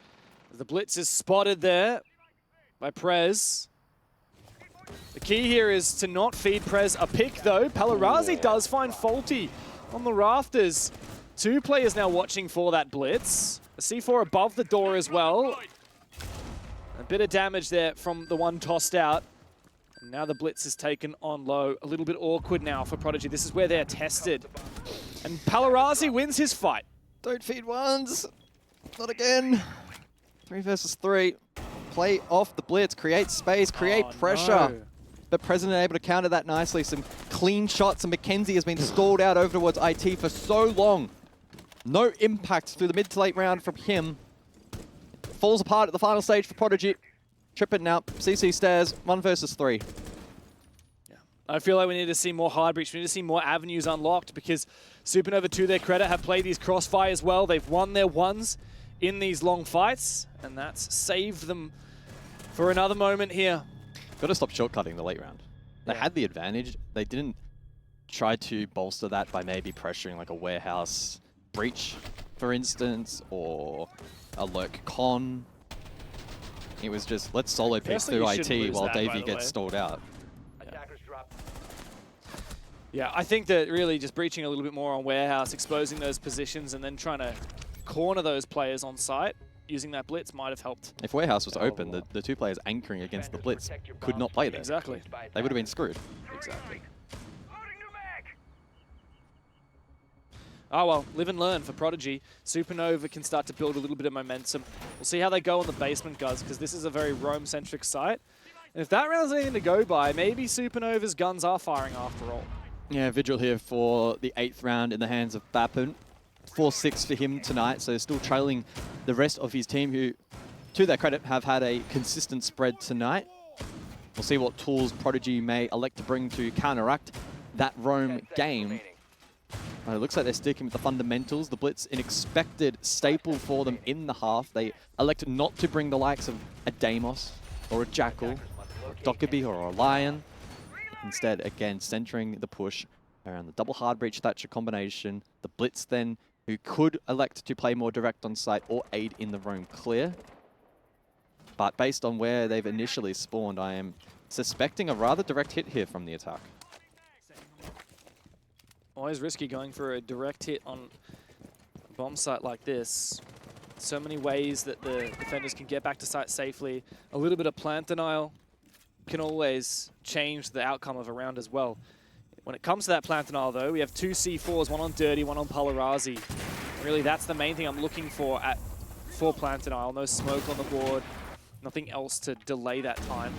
S4: The blitz is spotted there by Prez. The key here is to not feed Prez a pick, though. Palarazi does find Faulty on the rafters. 2 players now watching for that blitz. A C4 above the door as well. A bit of damage there from the one tossed out. And now the blitz is taken on low. A little bit awkward now for Prodigy. This is where they're tested. And Palarazi wins his fight.
S5: Don't feed ones. Not again. 3 versus 3. Play off the blitz. Create space. Create pressure.
S4: No.
S5: But President able to counter that nicely. Some clean shots. And Mackenzie has been stalled out over towards IT for so long. No impact through the mid to late round from him. Falls apart at the final stage for Prodigy. Tripping now. CC stairs. 1 versus 3.
S4: I feel like we need to see more hard breach. We need to see more avenues unlocked because Supernova, to their credit, have played these crossfires well. They've won their ones in these long fights, and that's saved them for another moment here.
S5: Got to stop shortcutting the late round. They had the advantage. They didn't try to bolster that by maybe pressuring like a warehouse breach, for instance, or a lurk con. It was just, let's solo pick through IT while Davey gets stalled out.
S4: Yeah, I think that really just breaching a little bit more on warehouse, exposing those positions, and then trying to corner those players on site using that blitz might have helped.
S5: If warehouse was open, the 2 players anchoring against the blitz could not play there.
S4: Exactly.
S5: They would have been screwed.
S4: Exactly. Oh well, live and learn for Prodigy. Supernova can start to build a little bit of momentum. We'll see how they go on the basement, guys, because this is a very roam-centric site. And if that round's anything to go by, maybe Supernova's guns are firing after all.
S5: Yeah, Vigil here for the 8th round in the hands of Bappen. 4-6 for him tonight, so still trailing the rest of his team who, to their credit, have had a consistent spread tonight. We'll see what tools Prodigy may elect to bring to counteract that roam game. It looks like they're sticking with the fundamentals. The blitz, an expected staple for them in the half. They elected not to bring the likes of a Deimos or a Jackal, or a Dockerby or a Lion. Instead, again, centering the push around the double hard breach Thatcher combination. The blitz then who could elect to play more direct on site or aid in the roam clear. But based on where they've initially spawned, I am suspecting a rather direct hit here from the attack.
S4: Always risky going for a direct hit on a bomb site like this. So many ways that the defenders can get back to site safely. A little bit of plant denial can always change the outcome of a round as well. When it comes to that plant denial, though, we have 2 C4s, one on Dirty, one on Palarazi. Really, that's the main thing I'm looking for plant denial. No smoke on the board, nothing else to delay that time.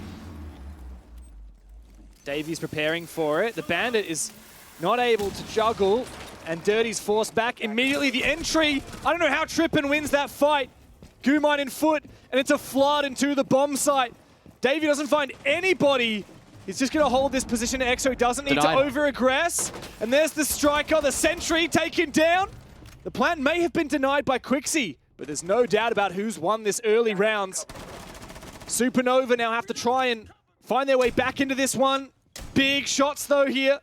S4: Davy's preparing for it. The Bandit is not able to juggle, and Dirty's forced back. Immediately the entry. I don't know how Trippin wins that fight. Gumine in foot, and it's a flood into the bomb site. Davy doesn't find anybody. He's just going to hold this position. EXO doesn't need to over-aggress. And there's the striker, the sentry taken down. The plant may have been denied by Quixie, but there's no doubt about who's won this early rounds. SUPERNOVA now have to try and find their way back into this one. Big shots, though, here.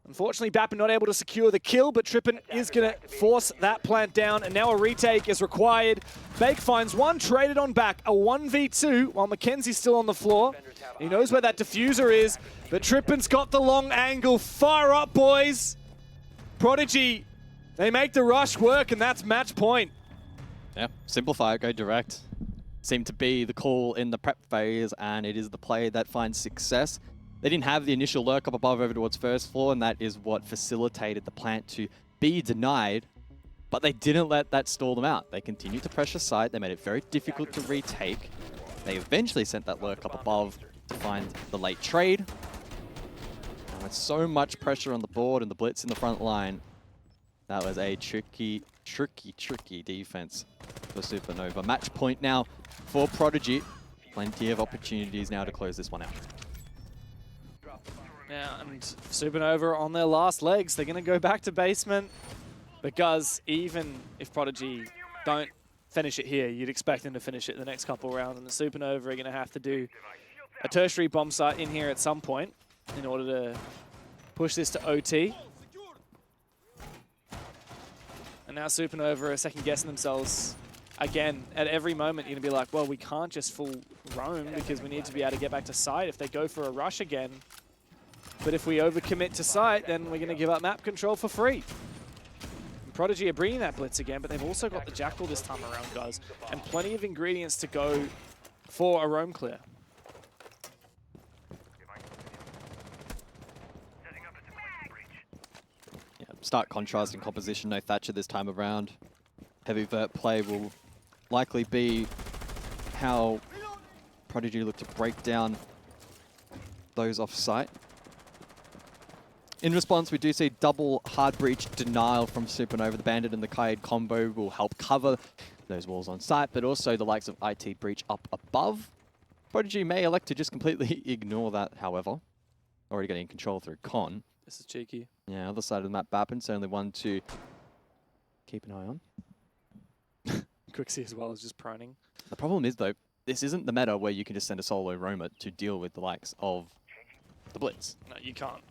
S4: Unfortunately, Bappen not able to secure the kill, but Trippin is going to force that plant down, and now a retake is required. Bake finds one, traded on back, a 1v2, while Mackenzie's still on the floor. He knows where that diffuser is, but Trippin's got the long angle. Fire up, boys! Prodigy, they make the rush work, and that's match point.
S5: Yeah, simplify it, go direct. Seemed to be the call in the prep phase, and it is the play that finds success. They didn't have the initial lurk up above over towards first floor, and that is what facilitated the plant to be denied. But they didn't let that stall them out. They continued to pressure site. They made it very difficult to retake. They eventually sent that lurk up above to find the late trade. And with so much pressure on the board and the blitz in the front line, that was a tricky defense for SUPERNOVA. Match point now for Prodigy. Plenty of opportunities now to close this one out.
S4: Yeah, and SUPERNOVA on their last legs. They're going to go back to basement because even if Prodigy don't finish it here, you'd expect them to finish it in the next couple rounds. And the SUPERNOVA are going to have to do a tertiary bomb site in here at some point in order to push this to OT. And now SUPERNOVA are second guessing themselves again. At every moment, you're going to be like, well, we can't just full roam because we need to be able to get back to site. If they go for a rush again, but if we overcommit to site, then we're going to give up map control for free. And Prodigy are bringing that blitz again, but they've also got the Jackal this time around, guys. And plenty of ingredients to go for a roam clear.
S5: Yeah, stark contrast in composition, no Thatcher this time around. Heavy vert play will likely be how Prodigy look to break down those off site. In response, we do see double hard breach denial from SUPERNOVA. The Bandit and the Kaid combo will help cover those walls on site, but also the likes of IT breach up above. Prodigy may elect to just completely ignore that, however. Already getting control through Con.
S4: This is cheeky.
S5: Yeah, other side of the map, Bappen, certainly one to keep an eye on.
S4: Quixie as well is just proning.
S5: The problem is, though, this isn't the meta where you can just send a solo roamer to deal with the likes of the blitz.
S4: No, you can't.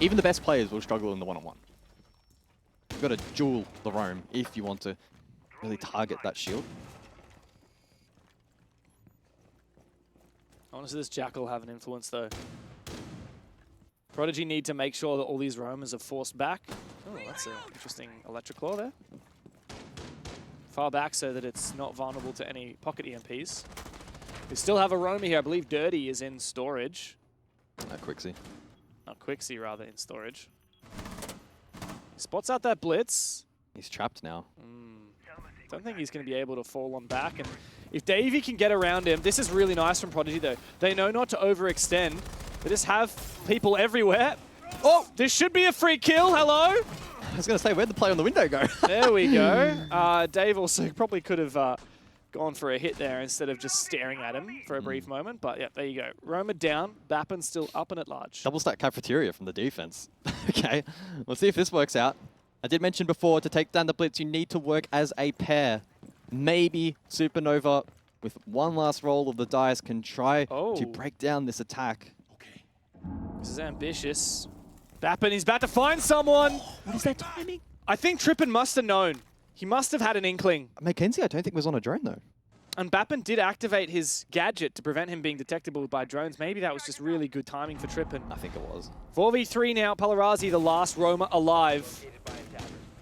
S5: Even the best players will struggle in the one-on-one. You've got to duel the roam if you want to really target that shield.
S4: I want to see this Jackal have an influence, though. Prodigy need to make sure that all these roamers are forced back. Oh, that's an interesting electric claw there. Far back so that it's not vulnerable to any pocket EMPs. We still have a roamer here. I believe Dirty is in storage.
S5: Quixie.
S4: Not Quixie, rather, in storage. He spots out that blitz.
S5: He's trapped now.
S4: Don't think he's going to be able to fall on back. And if Davey can get around him, this is really nice from Prodigy, though. They know not to overextend. They just have people everywhere. Oh, this should be a free kill. Hello?
S5: I was going to say, where'd the play on the window go?
S4: There we go. Dave also probably could have gone for a hit there instead of just staring at him for a brief moment. But yeah, there you go. Roma down. Bappen still up and at large.
S5: Double stack cafeteria from the defense. Okay, we'll see if this works out. I did mention before, to take down the blitz, you need to work as a pair. Maybe SUPERNOVA, with one last roll of the dice, can try to break down this attack.
S4: This is ambitious. Bappen is about to find someone.
S5: What is that timing?
S4: I think Trippin must have known. He must have had an inkling.
S5: Mackenzie, I don't think was on a drone though.
S4: And Bappin did activate his gadget to prevent him being detectable by drones. Maybe that was just really good timing for Trippin.
S5: I think it was.
S4: 4v3 now. Palarazi, the last roamer alive.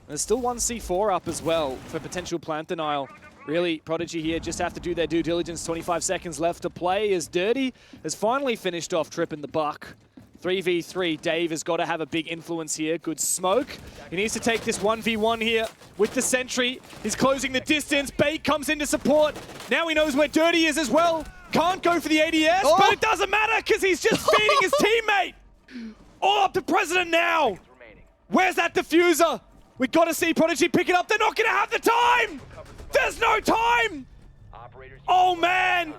S4: There's still one C4 up as well for potential plant denial. Really, Prodigy here just have to do their due diligence. 25 seconds left to play as Dirty has finally finished off Trippin the Buck. 3v3, Dave has got to have a big influence here. Good smoke. He needs to take this 1v1 here with the sentry. He's closing the distance. Bait comes in to support. Now he knows where Dirty is as well. Can't go for the ADS, but it doesn't matter because he's just feeding his teammate. All up to President now. Where's that diffuser? We got to see Prodigy pick it up. They're not going to have the time. There's no time. Oh, man.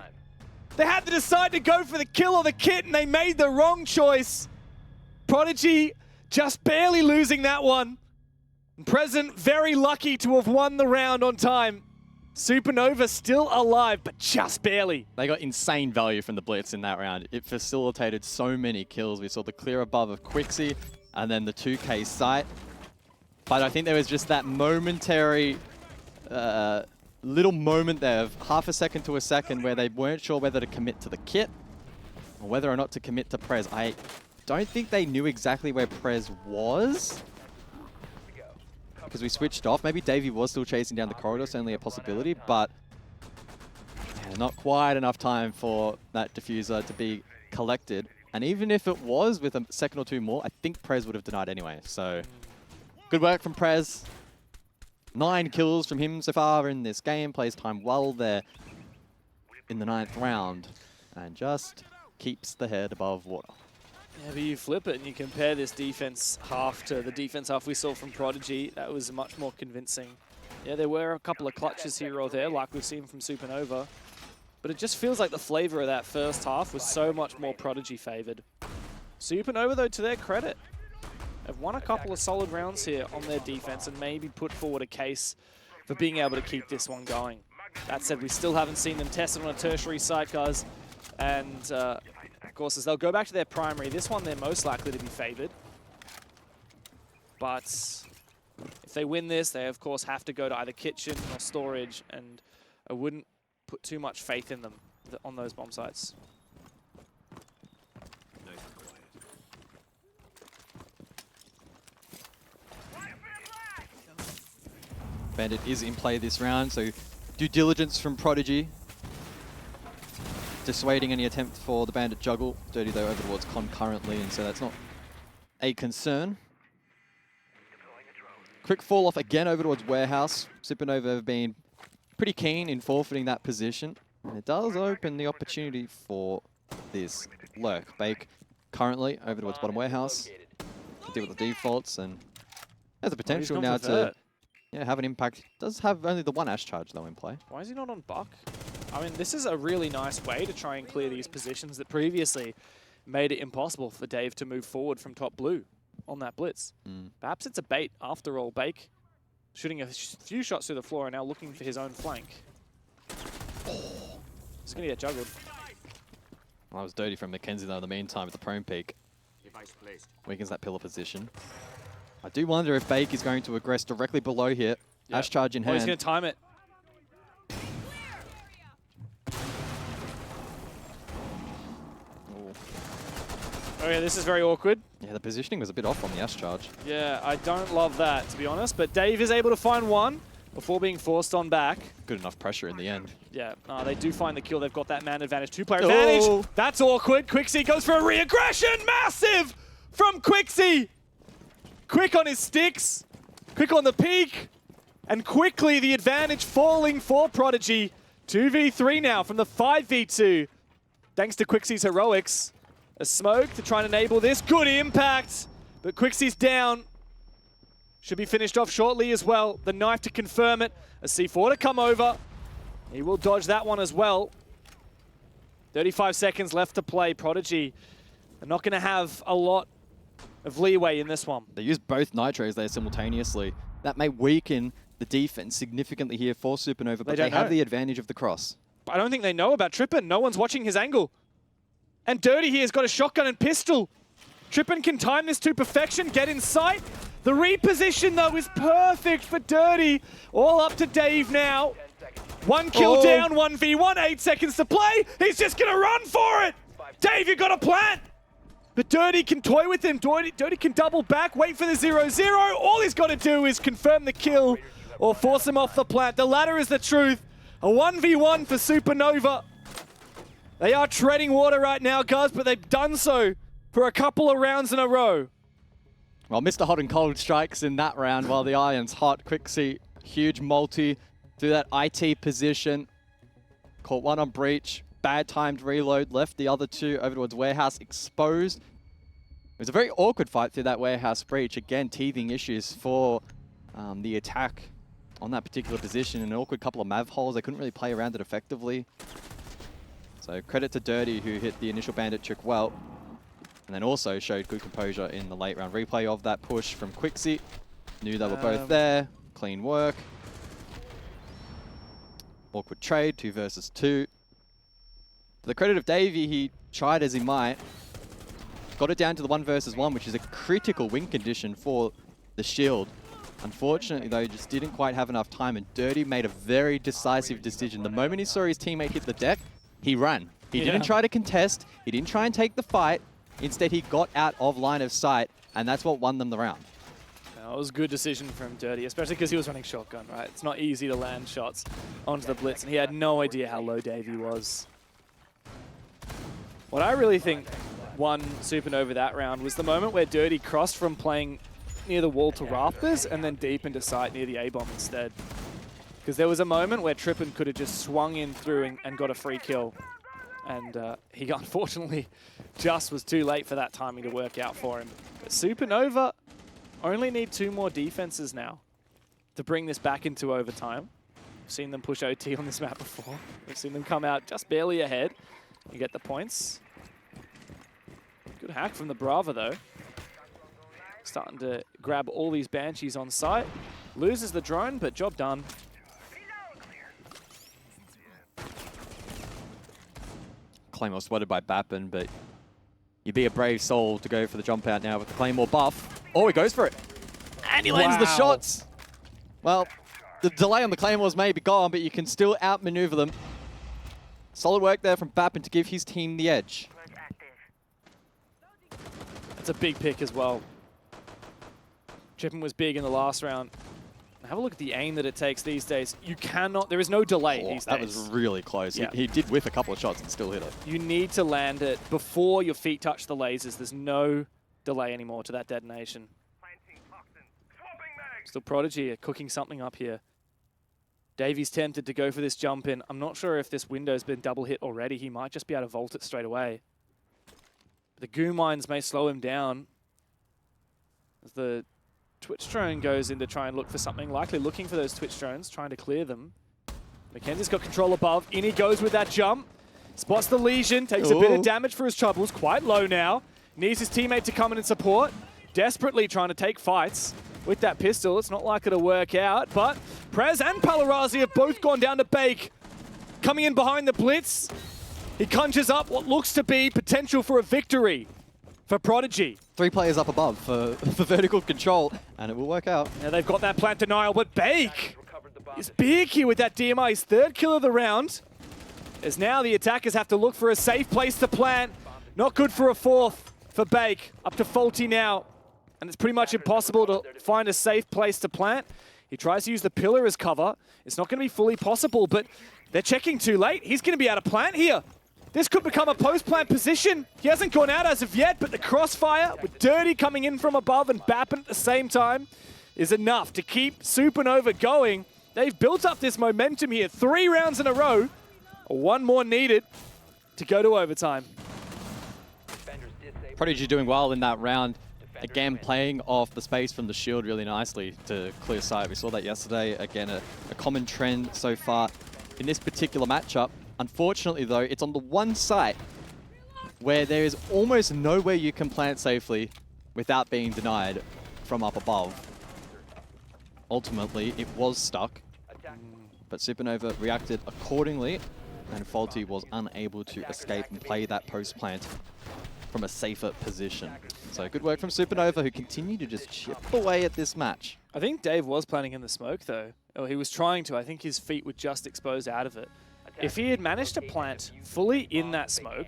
S4: They had to decide to go for the kill or the kit, and they made the wrong choice. Prodigy just barely losing that one. And President very lucky to have won the round on time. Supernova still alive, but just barely.
S5: They got insane value from the Blitz in that round. It facilitated so many kills. We saw the clear above of Quixie, and then the 2K sight. But I think there was just that momentary little moment there of half a second to a second where they weren't sure whether to commit to the kit or whether or not to commit to Prez. I don't think they knew exactly where Prez was because we switched off. Maybe Davey was still chasing down the corridor, certainly a possibility, but yeah, not quite enough time for that diffuser to be collected. And even if it was with a second or two more, I think Prez would have denied anyway. So good work from Prez. 9 kills from him so far in this game. Plays time well there in the 9th round. And just keeps the head above water.
S4: Yeah, but you flip it and you compare this defense half to the defense half we saw from Prodigy. That was much more convincing. Yeah, there were a couple of clutches here or there, like we've seen from Supernova. But it just feels like the flavor of that first half was so much more Prodigy favored. Supernova, though, to their credit, have won a couple of solid rounds here on their defense and maybe put forward a case for being able to keep this one going. That said, we still haven't seen them tested on a tertiary site, guys. And, of course, as they'll go back to their primary, this one they're most likely to be favored. But if they win this, they, of course, have to go to either kitchen or storage, and I wouldn't put too much faith in them on those bomb sites.
S5: Bandit is in play this round, so due diligence from Prodigy. Dissuading any attempt for the Bandit juggle. Dirty, though, over towards concurrently, and so that's not a concern. Quick fall off again over towards Warehouse. Supernova have been pretty keen in forfeiting that position. And it does open the opportunity for this lurk. Bake currently over towards bottom Warehouse to deal with the defaults, and has the potential now to have an impact. Does have only the one Ash charge though in play.
S4: Why is he not on Buck? I mean, this is a really nice way to try and clear these positions that previously made it impossible for Dave to move forward from top blue on that blitz. Perhaps it's a bait after all. Bake shooting a few shots through the floor and now looking for his own flank. He's going to get juggled.
S5: Well, that was dirty from Mackenzie though in the meantime with the prone peak. Weakens that pillar position. I do wonder if Bake is going to aggress directly below here. Yep. Ash charge in hand.
S4: He's going to time it. Oh yeah, this is very awkward.
S5: Yeah, the positioning was a bit off on the Ash charge.
S4: Yeah, I don't love that, to be honest. But Dave is able to find one before being forced on back.
S5: Good enough pressure in the end.
S4: Yeah, they do find the kill. They've got that man advantage, 2-player advantage. That's awkward. Quixie goes for a re-aggression. Massive from Quixie. Quick on his sticks, quick on the peak, and quickly the advantage falling for Prodigy. 2v3 now from the 5v2. Thanks to Quixie's heroics. A smoke to try and enable this. Good impact, but Quixie's down. Should be finished off shortly as well. The knife to confirm it. A C4 to come over. He will dodge that one as well. 35 seconds left to play. Prodigy are not going to have a lot of leeway in this one.
S5: They use both nitros there simultaneously. That may weaken the defense significantly here for Supernova, but they have the advantage of the cross.
S4: I don't think they know about Trippin. No one's watching his angle. And Dirty here has got a shotgun and pistol. Trippin can time this to perfection, get in sight. The reposition, though, is perfect for Dirty. All up to Dave now. 1 kill down, 1v1, 8 seconds to play. He's just going to run for it. Dave, you got a plant. But Dirty can toy with him. Dirty can double back, wait for the 0-0. All he's got to do is confirm the kill or force him off the plant. The latter is the truth. A 1v1 for SUPERNOVA. They are treading water right now, guys, but they've done so for a couple of rounds in a row.
S5: Well, Mr. Hot and Cold strikes in that round while the Iron's hot. Quixie, huge multi through that IT position. Caught one on breach. Bad timed reload. Left the other two over towards warehouse. Exposed. It was a very awkward fight through that warehouse breach. Again, teething issues for the attack on that particular position. An awkward couple of mav holes. They couldn't really play around it effectively. So credit to Dirty, who hit the initial bandit trick well. And then also showed good composure in the late round replay of that push from Quixie. Knew they were both there. Clean work. Awkward trade, 2 versus 2. To the credit of Davey, he tried as he might. Got it down to the 1 versus 1, which is a critical win condition for the Shield. Unfortunately, though, just didn't quite have enough time, and Dirty made a very decisive decision. The moment he saw his teammate hit the deck, he ran. He didn't try to contest. He didn't try and take the fight. Instead, he got out of line of sight, and that's what won them the round.
S4: That was a good decision from Dirty, especially because he was running shotgun, right? It's not easy to land shots onto the blitz, and he had no idea how low Davey was. What I really think won SUPERNOVA that round was the moment where Dirty crossed from playing near the wall to rafters and then deep into sight near the A-bomb instead. Because there was a moment where Trippin could have just swung in through and got a free kill. And he unfortunately just was too late for that timing to work out for him. But SUPERNOVA only need 2 more defenses now to bring this back into overtime. We've seen them push OT on this map before. We've seen them come out just barely ahead. You get the points. Good hack from the Brava, though. Starting to grab all these Banshees on site. Loses the drone, but job done.
S5: Claymore spotted by Bappin, but you'd be a brave soul to go for the jump out now with the Claymore buff. Oh, he goes for it. And he lands the shots. Well, the delay on the Claymores may be gone, but you can still outmaneuver them. Solid work there from Bappin to give his team the edge.
S4: It's a big pick as well. Trippin was big in the last round. Have a look at the aim that it takes these days. You cannot, there is no delay these days.
S5: That was really close. Yeah. He did whiff a couple of shots and still hit it.
S4: You need to land it before your feet touch the lasers. There's no delay anymore to that detonation. Still Prodigy are cooking something up here. Davey's tempted to go for this jump in. I'm not sure if this window's been double hit already. He might just be able to vault it straight away. The goo mines may slow him down. As the Twitch drone goes in to try and look for something, likely looking for those Twitch drones, trying to clear them. Mackenzie's got control above. In he goes with that jump. Spots the lesion, takes a bit of damage for his troubles. Quite low now. Needs his teammate to come in and support. Desperately trying to take fights with that pistol. It's not likely to work out, but Prez and Palarazi have both gone down to Bake. Coming in behind the blitz. He conjures up what looks to be potential for a victory for Prodigy.
S5: 3 players up above for vertical control, and it will work out.
S4: Now they've got that plant denial, but Bake is big here with that DMI. His 3rd kill of the round. As now the attackers have to look for a safe place to plant. Not good for a 4th for Bake. Up to Faulty now. And it's pretty much impossible to find a safe place to plant. He tries to use the pillar as cover. It's not going to be fully possible, but they're checking too late. He's going to be able to plant here. This could become a post-plant position. He hasn't gone out as of yet, but the crossfire with Dirty coming in from above and Bappin at the same time is enough to keep SUPERNOVA going. They've built up this momentum here. 3 rounds in a row. 1 more needed to go to overtime.
S5: Prodigy doing well in that round. Again, playing off the space from the Shield really nicely to clear sight. We saw that yesterday. Again, a common trend so far in this particular matchup. Unfortunately, though, it's on the one site where there is almost nowhere you can plant safely without being denied from up above. Ultimately, it was stuck, but SUPERNOVA reacted accordingly, and Faulty was unable to escape and play that post-plant from a safer position. So good work from Supernova, who continue to just chip away at this match.
S4: I think Dave was planning in the smoke, though. Or he was trying to. I think his feet were just exposed out of it. If he had managed to plant fully in that smoke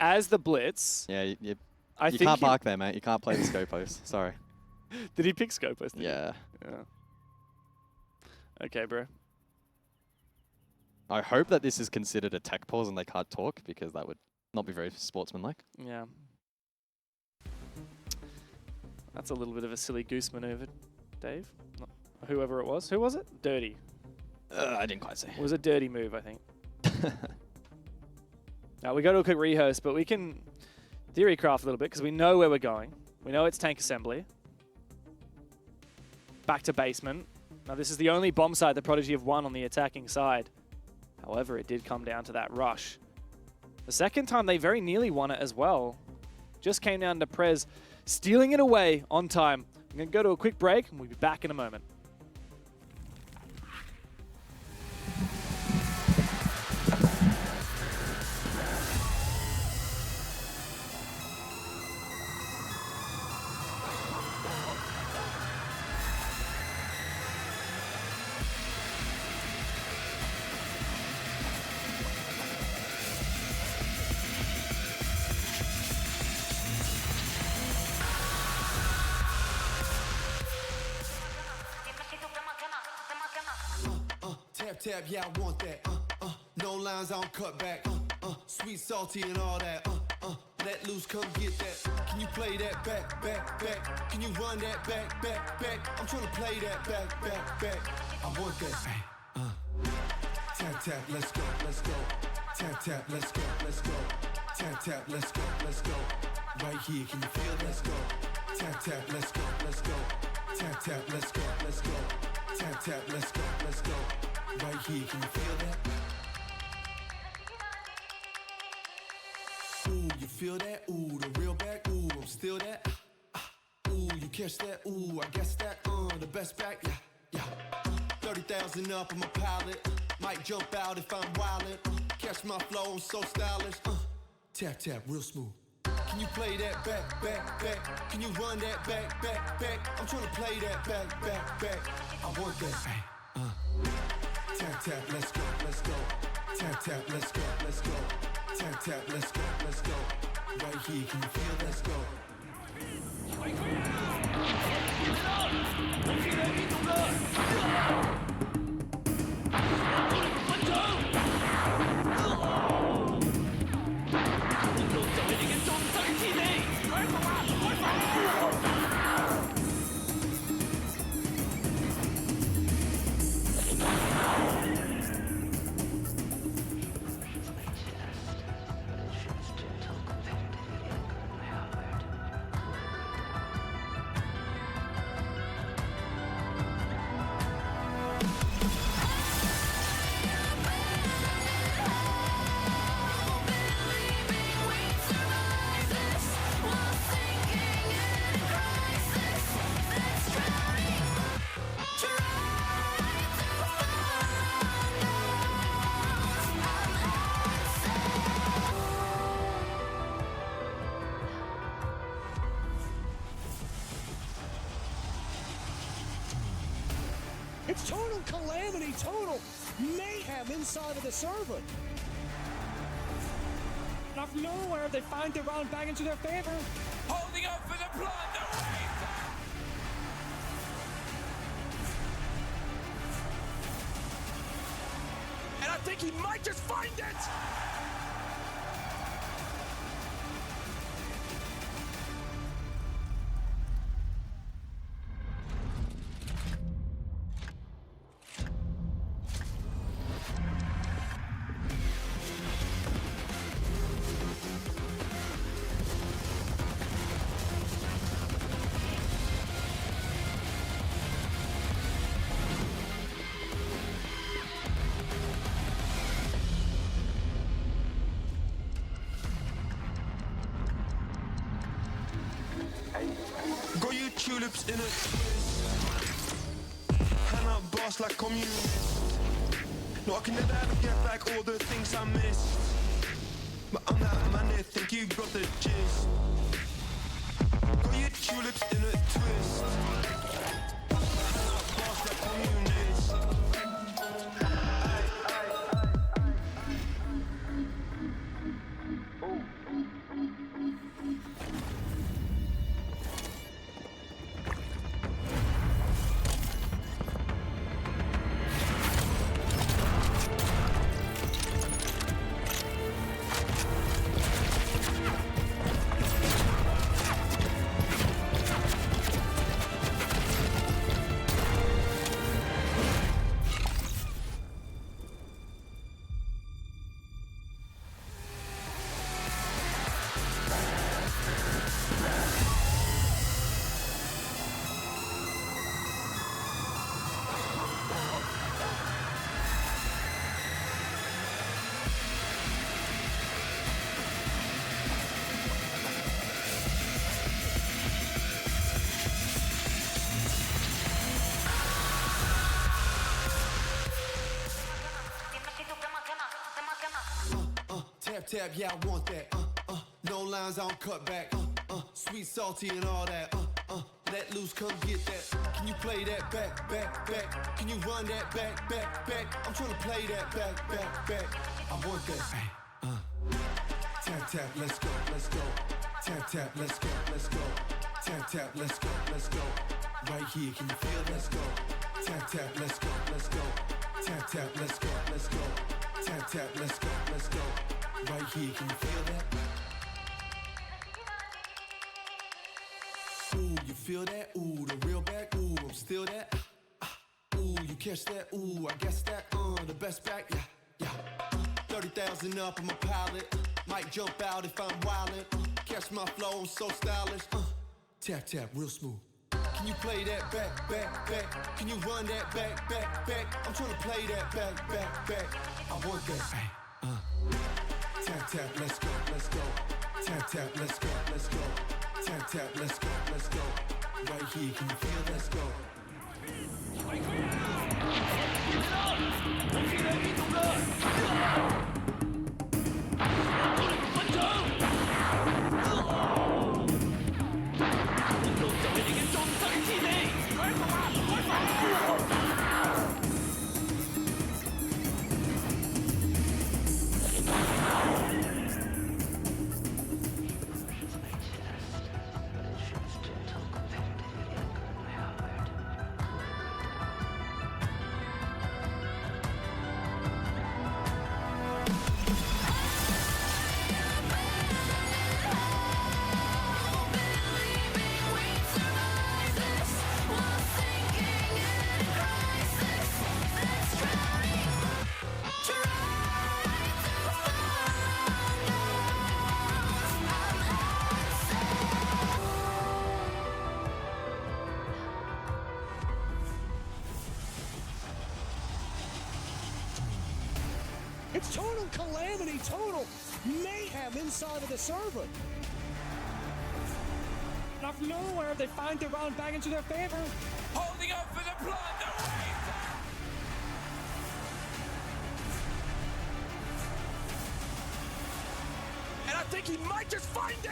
S4: as the blitz...
S5: Yeah, you
S4: think
S5: can't park there, mate. You can't play the Scopos. Sorry.
S4: Did he pick Scopos?
S5: Yeah.
S4: Okay, bro.
S5: I hope that this is considered a tech pause and they can't talk, because that would not be very sportsmanlike.
S4: Yeah. That's a little bit of a silly goose maneuver, Dave. Not, whoever it was. Who was it? Dirty.
S5: I didn't quite say.
S4: It was a dirty move, I think. Now, we go to a quick rehearse, but we can theory craft a little bit because we know where we're going. We know it's tank assembly. Back to basement. Now, this is the only bomb site that Prodigy have won on the attacking side. However, it did come down to that rush. The second time, they very nearly won it as well. Just came down to Prez, stealing it away on time. I'm going to go to a quick break, and we'll be back in a moment.
S10: Tap, yeah, I want that. No lines, I don't cut back. Sweet, salty, and all that. Let loose, come get that. Can you play that back, back, back? Can you run that back, back, back? I'm trying to play that back, back, back. I want that. Tap, tap, let's go, let's go. Tap, tap, let's go, let's go. Tap, tap, let's go, let's go. Right here, can you feel? Let's go. Tap, tap, let's go, let's go. Tap, tap, let's go, let's go. Tap, tap, let's go, let's go. Right here, can you feel that? Ooh, you feel that? Ooh, the real back. Ooh, I'm still that. Ooh, you catch that? Ooh, I guess that. The best back. Yeah, yeah. 30,000 up on my pallet. Might jump out if I'm wildin'. Catch my flow, I'm so stylish. Tap, tap, real smooth. Can you play that back, back, back? Can you run that back, back, back? I'm trying to play that back, back, back. I want that. Tap, tap, let's go, let's go. Tap, tap, let's go, let's go. Tap, tap, let's go, let's go. Right here, can you feel? Let's go.
S7: It's total calamity, total mayhem inside of the server. Out of nowhere, they find the round back into their favor. Holding up for the blood, the wave! And I think he might just find it!
S10: Got you tulips in a twist. Hand up boss like communist. No, I can never ever get back all the things I missed. But I'm that man there, think you got the gist. Got your tulips in a twist. Boss like communist. Tap tap, yeah, I want that. No lines, I don't cut back. Sweet, salty, and all that. Let loose, come get that. Can you play that back, back, back? Can you run that back, back, back? I'm trying to play that back, back, back. I want that. Tap tap, let's go, let's go. Tap tap, let's go, let's go. Tap tap, let's go, let's go. Right here, can you feel? Let's go. Tap tap, let's go, let's go. Tap tap, let's go, let's go. Tap tap, let's go, let's go. Right here, can you feel that? Ooh, you feel that? Ooh, the real back. Ooh, I'm still that. Ooh, you catch that? Ooh, I guess that. The best back. Yeah, yeah. 30,000 up on my palette. Might jump out if I'm wildin'. Catch my flow, I'm so stylish. Tap tap, real smooth. Can you play that back, back, back? Can you run that back, back, back? I'm trying to play that back, back, back. I want that. Tap tap, let's go, let's go. Tap tap, let's go, let's go. Tap tap, let's go, let's go. Right here, can you feel? Let's go.
S7: It's total calamity, total mayhem inside of the server. Out of nowhere, they find the round back into their favor.
S11: Holding up for the blood, the wave! And I think he might just find it!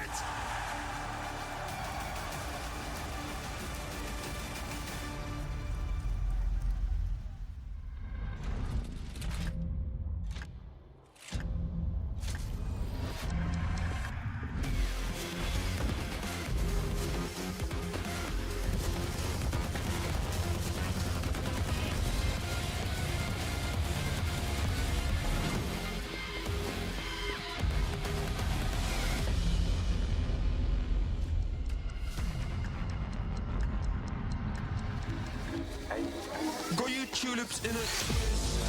S10: Got your tulips in a twist.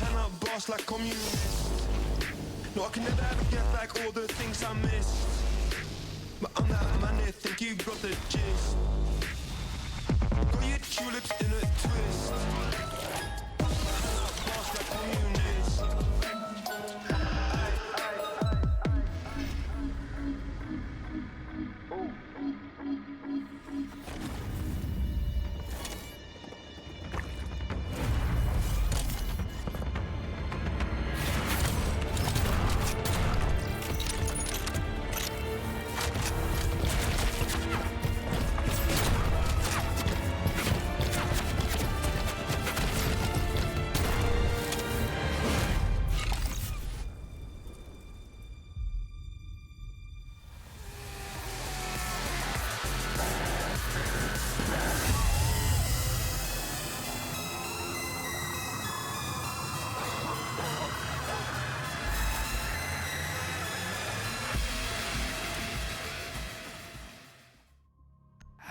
S10: And I boss like communist. No, I can never ever get back all the things I missed. But I'm that man there, think you got the gist. Got your tulips in a twist. And I boss like communist.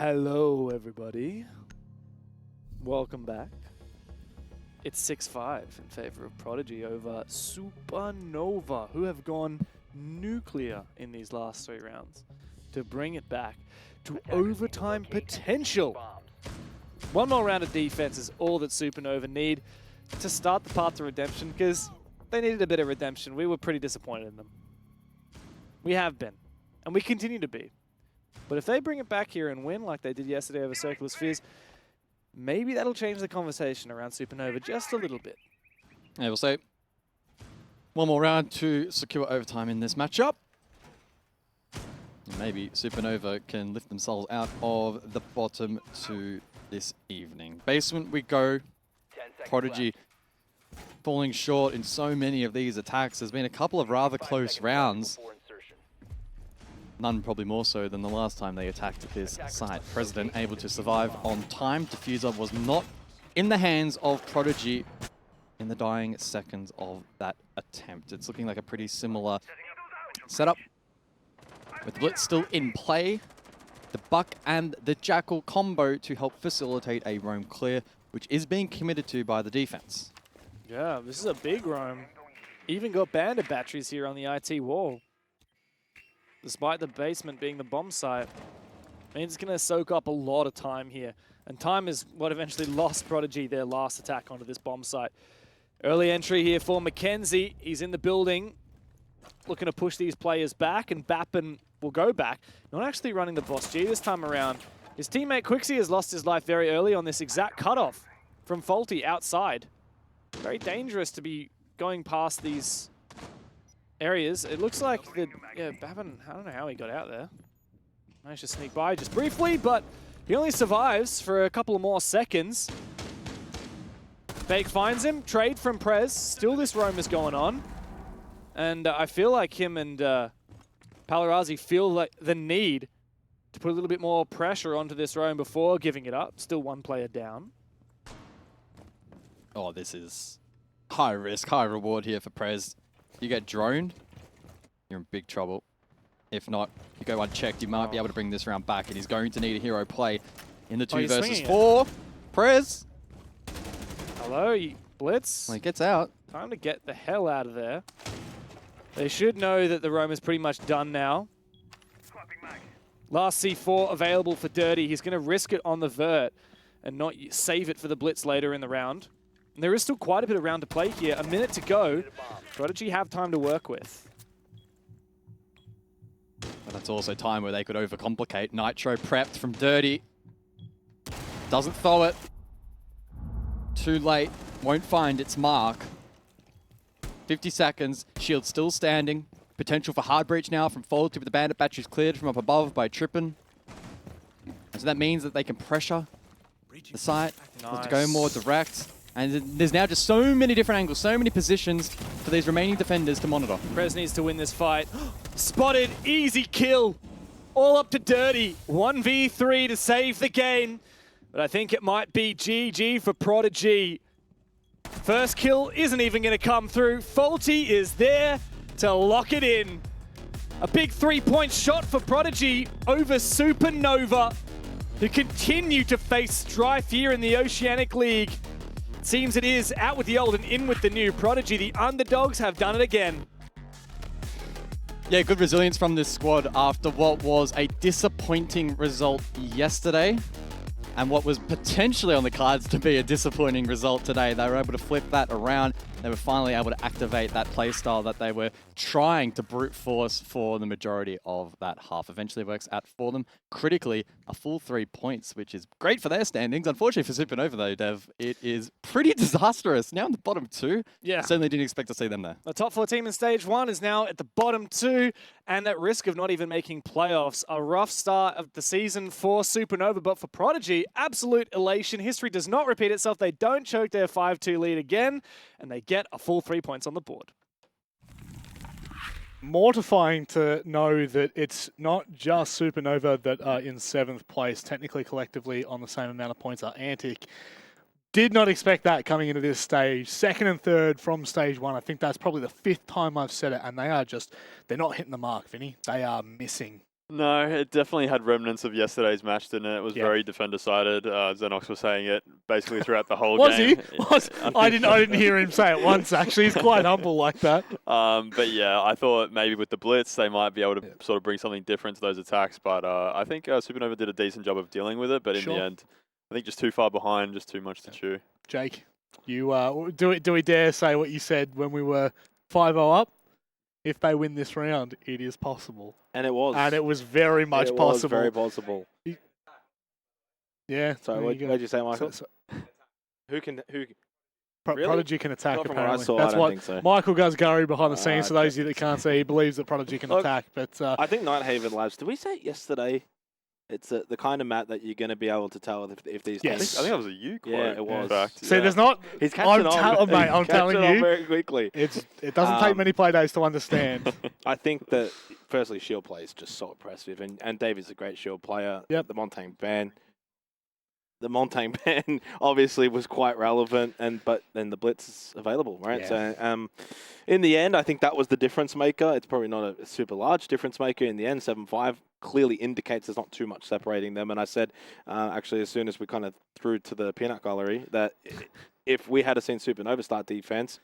S4: Hello, everybody. Welcome back. It's 6-5 in favor of Prodigy over SUPERNOVA, who have gone nuclear in these last 3 rounds to bring it back to overtime potential. One more round of defense is all that SUPERNOVA need to start the path to redemption, because they needed a bit of redemption. We were pretty disappointed in them. We have been, and we continue to be. But if they bring it back here and win like they did yesterday over Circular Spheres, maybe that'll change the conversation around SUPERNOVA just a little bit.
S5: Yeah, we'll say one more round to secure overtime in this matchup. Maybe SUPERNOVA can lift themselves out of the bottom 2 this evening. Basement we go. Prodigy falling short in so many of these attacks. There's been a couple of rather close rounds. None probably more so than the last time they attacked this site. President able to survive on time. Diffuser was not in the hands of Prodigy in the dying seconds of that attempt. It's looking like a pretty similar setup, with the Blitz still in play. The Buck and the Jackal combo to help facilitate a roam clear, which is being committed to by the defense.
S4: Yeah, this is a big roam. Even got bandit batteries here on the IT wall. Despite the basement being the bomb site, means it's going to soak up a lot of time here. And time is what eventually lost Prodigy their last attack onto this bomb site. Early entry here for Mackenzie. He's in the building, looking to push these players back, and Bappen will go back. Not actually running the Boss G this time around. His teammate Quixie has lost his life very early on this exact cutoff from Faulty outside. Very dangerous to be going past these areas. It looks like the Bappen, I don't know how he got out there. Managed to sneak by just briefly, but he only survives for a couple of more seconds. Bake finds him, trade from Prez. Still this roam is going on. And I feel like him and Palarazzi feel like the need to put a little bit more pressure onto this roam before giving it up. Still 1 player down.
S5: Oh, this is high risk, high reward here for Prez. You get droned, you're in big trouble. If not, you go unchecked, you might be able to bring this round back, and he's going to need a hero play in the 2 versus 4. Prez.
S4: Hello, Blitz.
S5: Well, he gets out.
S4: Time to get the hell out of there. They should know that the roam is pretty much done now. Last C4 available for Dirty. He's going to risk it on the vert and not save it for the Blitz later in the round. And there is still quite a bit of round to play here. A minute to go. Prodigy have time to work with.
S5: But that's also time where they could overcomplicate. Nitro prepped from Dirty. Doesn't throw it. Too late. Won't find its mark. 50 seconds. Shield still standing. Potential for hard breach now from Faulty, with the bandit batteries cleared from up above by Trippin. And so that means that they can pressure the site to go more direct. And there's now just so many different angles, so many positions for these remaining defenders to monitor.
S4: Prez needs to win this fight. Spotted, easy kill. All up to Dirty. 1v3 to save the game. But I think it might be GG for Prodigy. First kill isn't even going to come through. Faulty is there to lock it in. A big 3-point shot for Prodigy over SUPERNOVA, who continue to face strife here in the Oceanic League. Seems it is out with the old and in with the new. Prodigy, the underdogs, have done it again.
S5: Yeah, good resilience from this squad after what was a disappointing result yesterday, and what was potentially on the cards to be a disappointing result today. They were able to flip that around. They were finally able to activate that playstyle that they were trying to brute force for the majority of that half. Eventually works out for them. Critically, a full 3 points, which is great for their standings. Unfortunately for SUPERNOVA though, Dev, it is pretty disastrous. Now in the bottom 2.
S4: Yeah.
S5: Certainly didn't expect to see them there.
S4: The top 4 team in stage 1 is now at the bottom 2 and at risk of not even making playoffs. A rough start of the season for SUPERNOVA, but for Prodigy, absolute elation. History does not repeat itself. They don't choke their 5-2 lead again, and they get a full 3 points on the board.
S2: Mortifying to know that it's not just SUPERNOVA that are in 7th place. Technically, collectively, on the same amount of points are Antic. Did not expect that coming into this stage. 2nd and 3rd from stage 1. I think that's probably the 5th time I've said it, and they are just, they're not hitting the mark, Vinny. They are missing
S3: No, it definitely had remnants of yesterday's match, didn't it? It was very defender-sided. Xenox was saying it basically throughout the whole game.
S2: Was he? I didn't hear him say it once, actually. He's quite humble like that.
S3: But yeah, I thought maybe with the blitz, they might be able to sort of bring something different to those attacks. But I think Supernova did a decent job of dealing with it. But in the end, I think just too far behind, just too much to chew.
S2: Jake, you do we dare say what you said when we were 5-0 up? If they win this round, it is possible.
S1: And it was.
S2: And it was very much possible.
S1: It was very possible.
S2: Yeah.
S1: Sorry, what did you say, Michael? Who can... Really?
S2: Prodigy can attack,
S1: Not from
S2: apparently.
S1: what I saw,
S2: That's
S1: I don't
S2: what
S1: think so.
S2: Michael Guzgari behind the scenes, for those of you that can't see, he believes that Prodigy can attack. But
S1: I think Nighthaven Labs, did we say it yesterday? It's the kind of map that you're going to be able to tell if these
S2: Yes.
S3: I think that was a you quote.
S1: Yeah, it was.
S3: In fact.
S2: See, there's not...
S1: He's catching on.
S2: Mate, I'm telling you.
S1: Very quickly.
S2: It doesn't take many play days to understand.
S1: I think that, firstly, shield play is just so impressive. And Dave is a great shield player.
S2: Yep.
S1: The Montaigne ban. The Montaigne ban obviously was quite relevant, but then the blitz is available, right?
S2: Yeah.
S1: So in the end, I think that was the difference maker. It's probably not a super large difference maker in the end. 7-5 clearly indicates there's not too much separating them. And I said, actually, as soon as we kind of threw to the peanut gallery, that if we had seen Supernova start defense,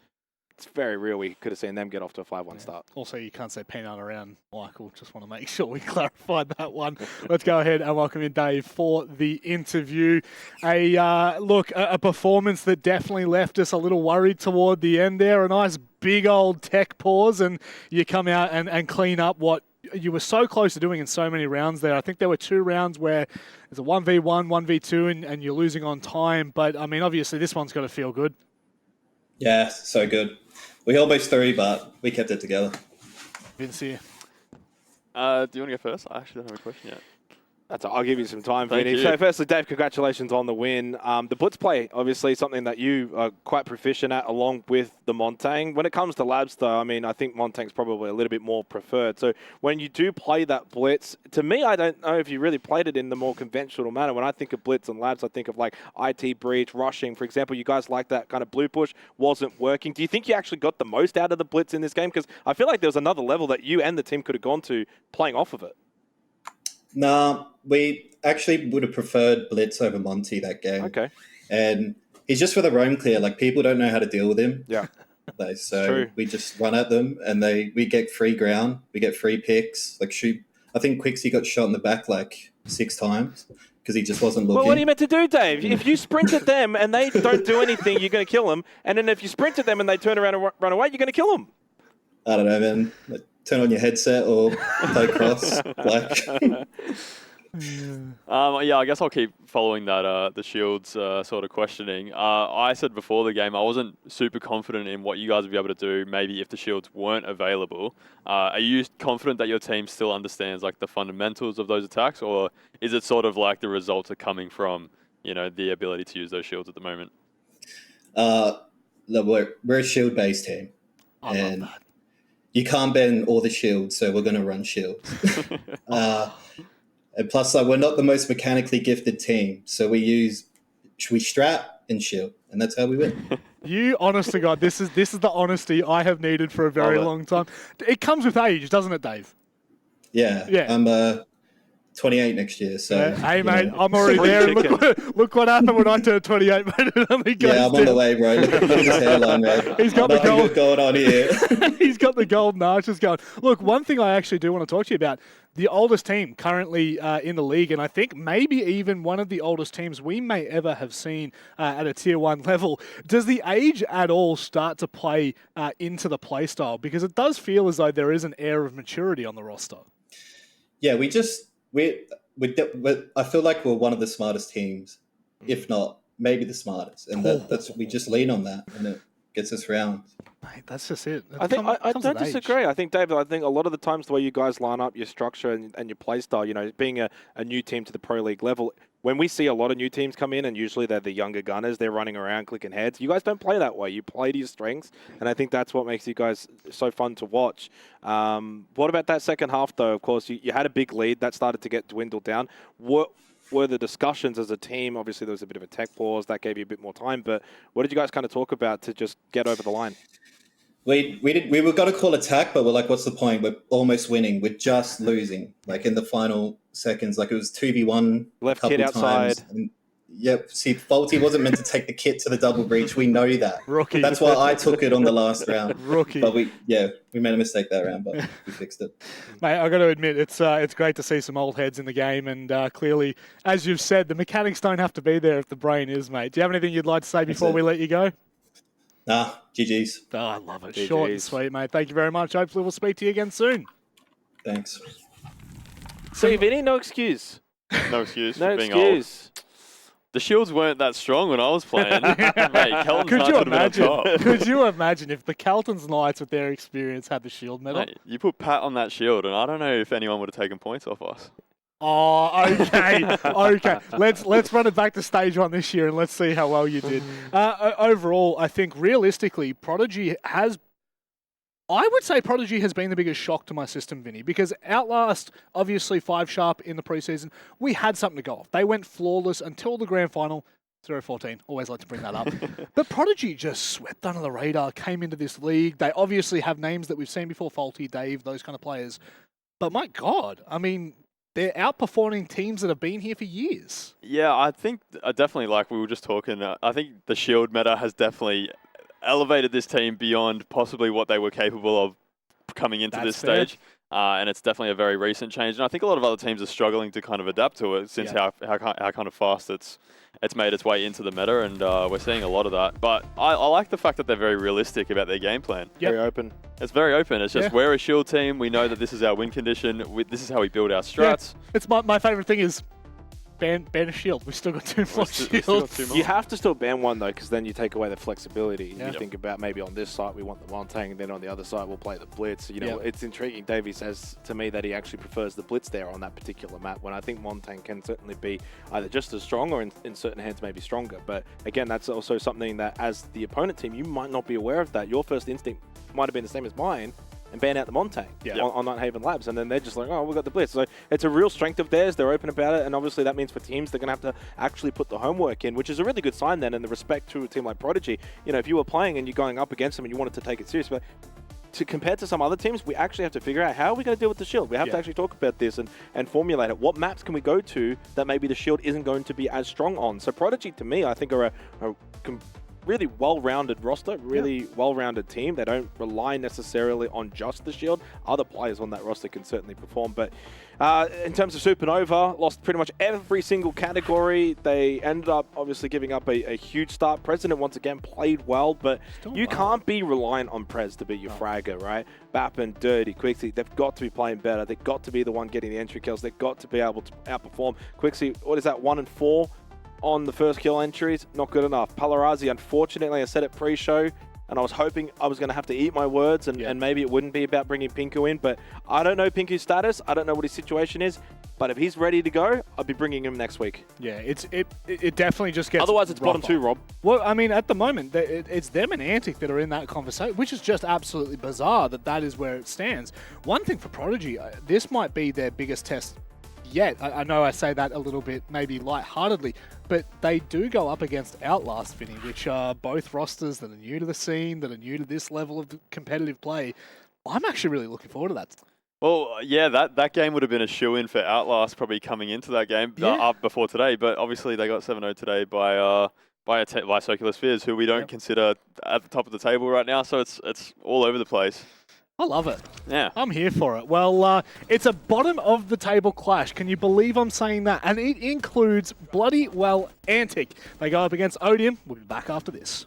S1: it's very real we could have seen them get off to a 5-1 start.
S2: Also, you can't say peanut around Michael. Just want to make sure we clarified that one. Let's go ahead and welcome in Dave for the interview. A performance that definitely left us a little worried toward the end there. A nice big old tech pause, and you come out and clean up what you were so close to doing in so many rounds there. I think there were 2 rounds where it's a 1v1, 1v2, and you're losing on time. But, I mean, obviously this one's got to feel good.
S12: Yeah, so good. We almost 3, but we kept it together.
S2: Vince here.
S3: Do you want to go first? I actually don't have a question yet.
S1: I'll give you some time,
S3: Thank
S1: Vinny.
S3: you.
S1: So firstly, Dave, congratulations on the win. The blitz play, obviously, something that you are quite proficient at, along with the Montaigne. When it comes to labs, though, I mean, I think Montaigne's probably a little bit more preferred. So when you do play that blitz, to me, I don't know if you really played it in the more conventional manner. When I think of blitz and labs, I think of like IT breach, rushing. For example, you guys like that kind of blue push wasn't working. Do you think you actually got the most out of the blitz in this game? Because I feel like there was another level that you and the team could have gone to playing off of it.
S12: Nah, we actually would have preferred Blitz over Monty that game.
S1: Okay.
S12: And he's just for the roam clear. Like, people don't know how to deal with him.
S1: Yeah.
S12: So we just run at them, and we get free ground. We get free picks. Like, shoot. I think Quixie got shot in the back like 6 times because he just wasn't looking.
S1: Well, what are you meant to do, Dave? If you sprint at them and they don't do anything, you're going to kill them. And then if you sprint at them and they turn around and run away, you're going to kill them.
S12: I don't know, man. Like, turn on your headset or play cross.
S3: Yeah, I guess I'll keep following that the Shields sort of questioning. I said before the game I wasn't super confident in what you guys would be able to do maybe if the Shields weren't available. Are you confident that your team still understands like the fundamentals of those attacks, or is it sort of like the results are coming from, you know, the ability to use those shields at the moment?
S12: Look, we're a shield-based team.
S2: I love that.
S12: You can't ban all the shields, so we're going to run shields. And plus, like, we're not the most mechanically gifted team, so we strap and shield, and that's how we win.
S2: You, honest to God, this is the honesty I have needed for a very long time. It comes with age, doesn't it, Dave?
S12: Yeah. I'm 28 next year, so...
S2: Hey, mate, I'm already there. And look what happened when I turned 28, mate. It only goes
S12: I'm on the way, bro. Look at his hairline, mate.
S2: He's got the gold
S12: going on here.
S2: He's got the golden arches going. Look, one thing I actually do want to talk to you about, the oldest team currently in the league, and I think maybe even one of the oldest teams we may ever have seen at a Tier 1 level. Does the age at all start to play into the play style? Because it does feel as though there is an air of maturity on the roster.
S12: Yeah, I feel like we're one of the smartest teams, if not maybe the smartest, and we just lean on that, and it gets us rounds.
S2: Mate, that's just it.
S1: I don't disagree. I think, David, I think a lot of the times the way you guys line up your structure and your play style, you know, being a new team to the Pro League level, when we see a lot of new teams come in, and usually they're the younger gunners, they're running around clicking heads. You guys don't play that way. You play to your strengths, and I think that's what makes you guys so fun to watch. What about that second half, though? Of course, you had a big lead. That started to get dwindled down. What were the discussions as a team? Obviously, there was a bit of a tech pause. That gave you a bit more time, but what did you guys kind of talk about to just get over the line?
S12: We were going to call attack, but we're like, what's the point? We're almost winning. We're just losing. Like in the final seconds, like it was 2v1
S1: Left
S12: a couple
S1: kit outside.
S12: times. And, yep. See, Faulty wasn't meant to take the kit to the double breach. We know that.
S2: Rookie.
S12: That's why I took it on the last round.
S2: Rookie.
S12: But we made a mistake that round, but we fixed it.
S2: Mate, I got to admit, it's great to see some old heads in the game, and clearly, as you've said, the mechanics don't have to be there if the brain is, mate. Do you have anything you'd like to say before we let you go?
S12: Nah, GG's.
S2: Oh, I love it.
S1: GG's.
S2: Short and sweet, mate. Thank you very much. Hopefully we'll speak to you again soon.
S12: Thanks.
S1: See, Vinny, no excuse.
S3: No excuse
S1: No
S3: for being
S1: excuse.
S3: old. The shields weren't that strong when I was playing. Mate, Kelton's
S2: Could
S3: Knights
S2: you
S3: would have been on
S2: imagine?
S3: top.
S2: Could you imagine if the Kelton's Knights, with their experience, had the shield medal?
S3: Mate, you put Pat on that shield, and I don't know if anyone would have taken points off us.
S2: Oh, okay, okay. Let's run it back to stage 1 this year and let's see how well you did. Overall, I think realistically, Prodigy has. I would say Prodigy has been the biggest shock to my system, Vinny, because Outlast, obviously 5-sharp in the preseason, we had something to go off. They went flawless until the grand final. 0-14. Always like to bring that up. But Prodigy just swept under the radar, came into this league. They obviously have names that we've seen before, Faulty, Dave, those kind of players. But my God, I mean, they're outperforming teams that have been here for years.
S3: Yeah, I think definitely, like we were just talking, I think the shield meta has definitely elevated this team beyond possibly what they were capable of coming into this stage. And it's definitely a very recent change. And I think a lot of other teams are struggling to kind of adapt to it since how kind of fast it's made its way into the meta, and we're seeing a lot of that. But I like the fact that they're very realistic about their game plan.
S1: Very open.
S3: It's very open. It's just we're a shield team. We know that this is our win condition. This is how we build our strats.
S2: Yeah. It's my favourite thing is ban a shield. We've still got 2 more shields.
S1: You have to still ban one, though, because then you take away the flexibility.
S2: Yeah.
S1: You think about maybe on this side we want the Montang, and then on the other side we'll play the Blitz. You know, it's intriguing. Davey says to me that he actually prefers the Blitz there on that particular map, when I think Montang can certainly be either just as strong or in certain hands maybe stronger. But again, that's also something that as the opponent team, you might not be aware of that. Your first instinct might have been the same as mine, and ban out the Montang on Nighthaven Labs, and then they're just like, oh, we've got the Blitz. So it's a real strength of theirs. They're open about it, and obviously that means for teams they're going to have to actually put the homework in, which is a really good sign then in the respect to a team like Prodigy. You know, if you were playing and you're going up against them and you wanted to take it seriously, but compared to some other teams, we actually have to figure out how are we going to deal with the shield. We have to actually talk about this and formulate it. What maps can we go to that maybe the shield isn't going to be as strong on? So Prodigy, to me, I think are a really well-rounded roster, really well-rounded team. They don't rely necessarily on just the shield. Other players on that roster can certainly perform. But in terms of Supernova, lost pretty much every single category. They ended up obviously giving up a huge start. President once again played well, but you can't be reliant on Prez to be your fragger, right? Bappin, Dirty, Quixie, they've got to be playing better. They've got to be the one getting the entry kills. They've got to be able to outperform. Quixie, what is that, 1 and 4? On the first kill entries, not good enough. Palarazi, unfortunately, I said it pre-show, and I was hoping I was going to have to eat my words, and maybe it wouldn't be about bringing Pinku in, but I don't know Pinku's status. I don't know what his situation is, but if he's ready to go, I'll be bringing him next week.
S2: Yeah, it definitely just gets
S1: Otherwise, it's bottom 2, Rob.
S2: Well, I mean, at the moment, it's them and Antic that are in that conversation, which is just absolutely bizarre that is where it stands. One thing for Prodigy, this might be their biggest test yet. I know I say that a little bit maybe lightheartedly, but they do go up against Outlast, Vinny, which are both rosters that are new to the scene, that are new to this level of competitive play. I'm actually really looking forward to that.
S3: Well, yeah, that game would have been a shoo-in for Outlast probably coming into that game up before today, but obviously they got 7-0 today by Circular Spheres, who we don't consider at the top of the table right now, so it's all over the place.
S2: I love it.
S3: Yeah.
S2: I'm here for it. Well, it's a bottom-of-the-table clash. Can you believe I'm saying that? And it includes bloody well Antic. They go up against Odium. We'll be back after this.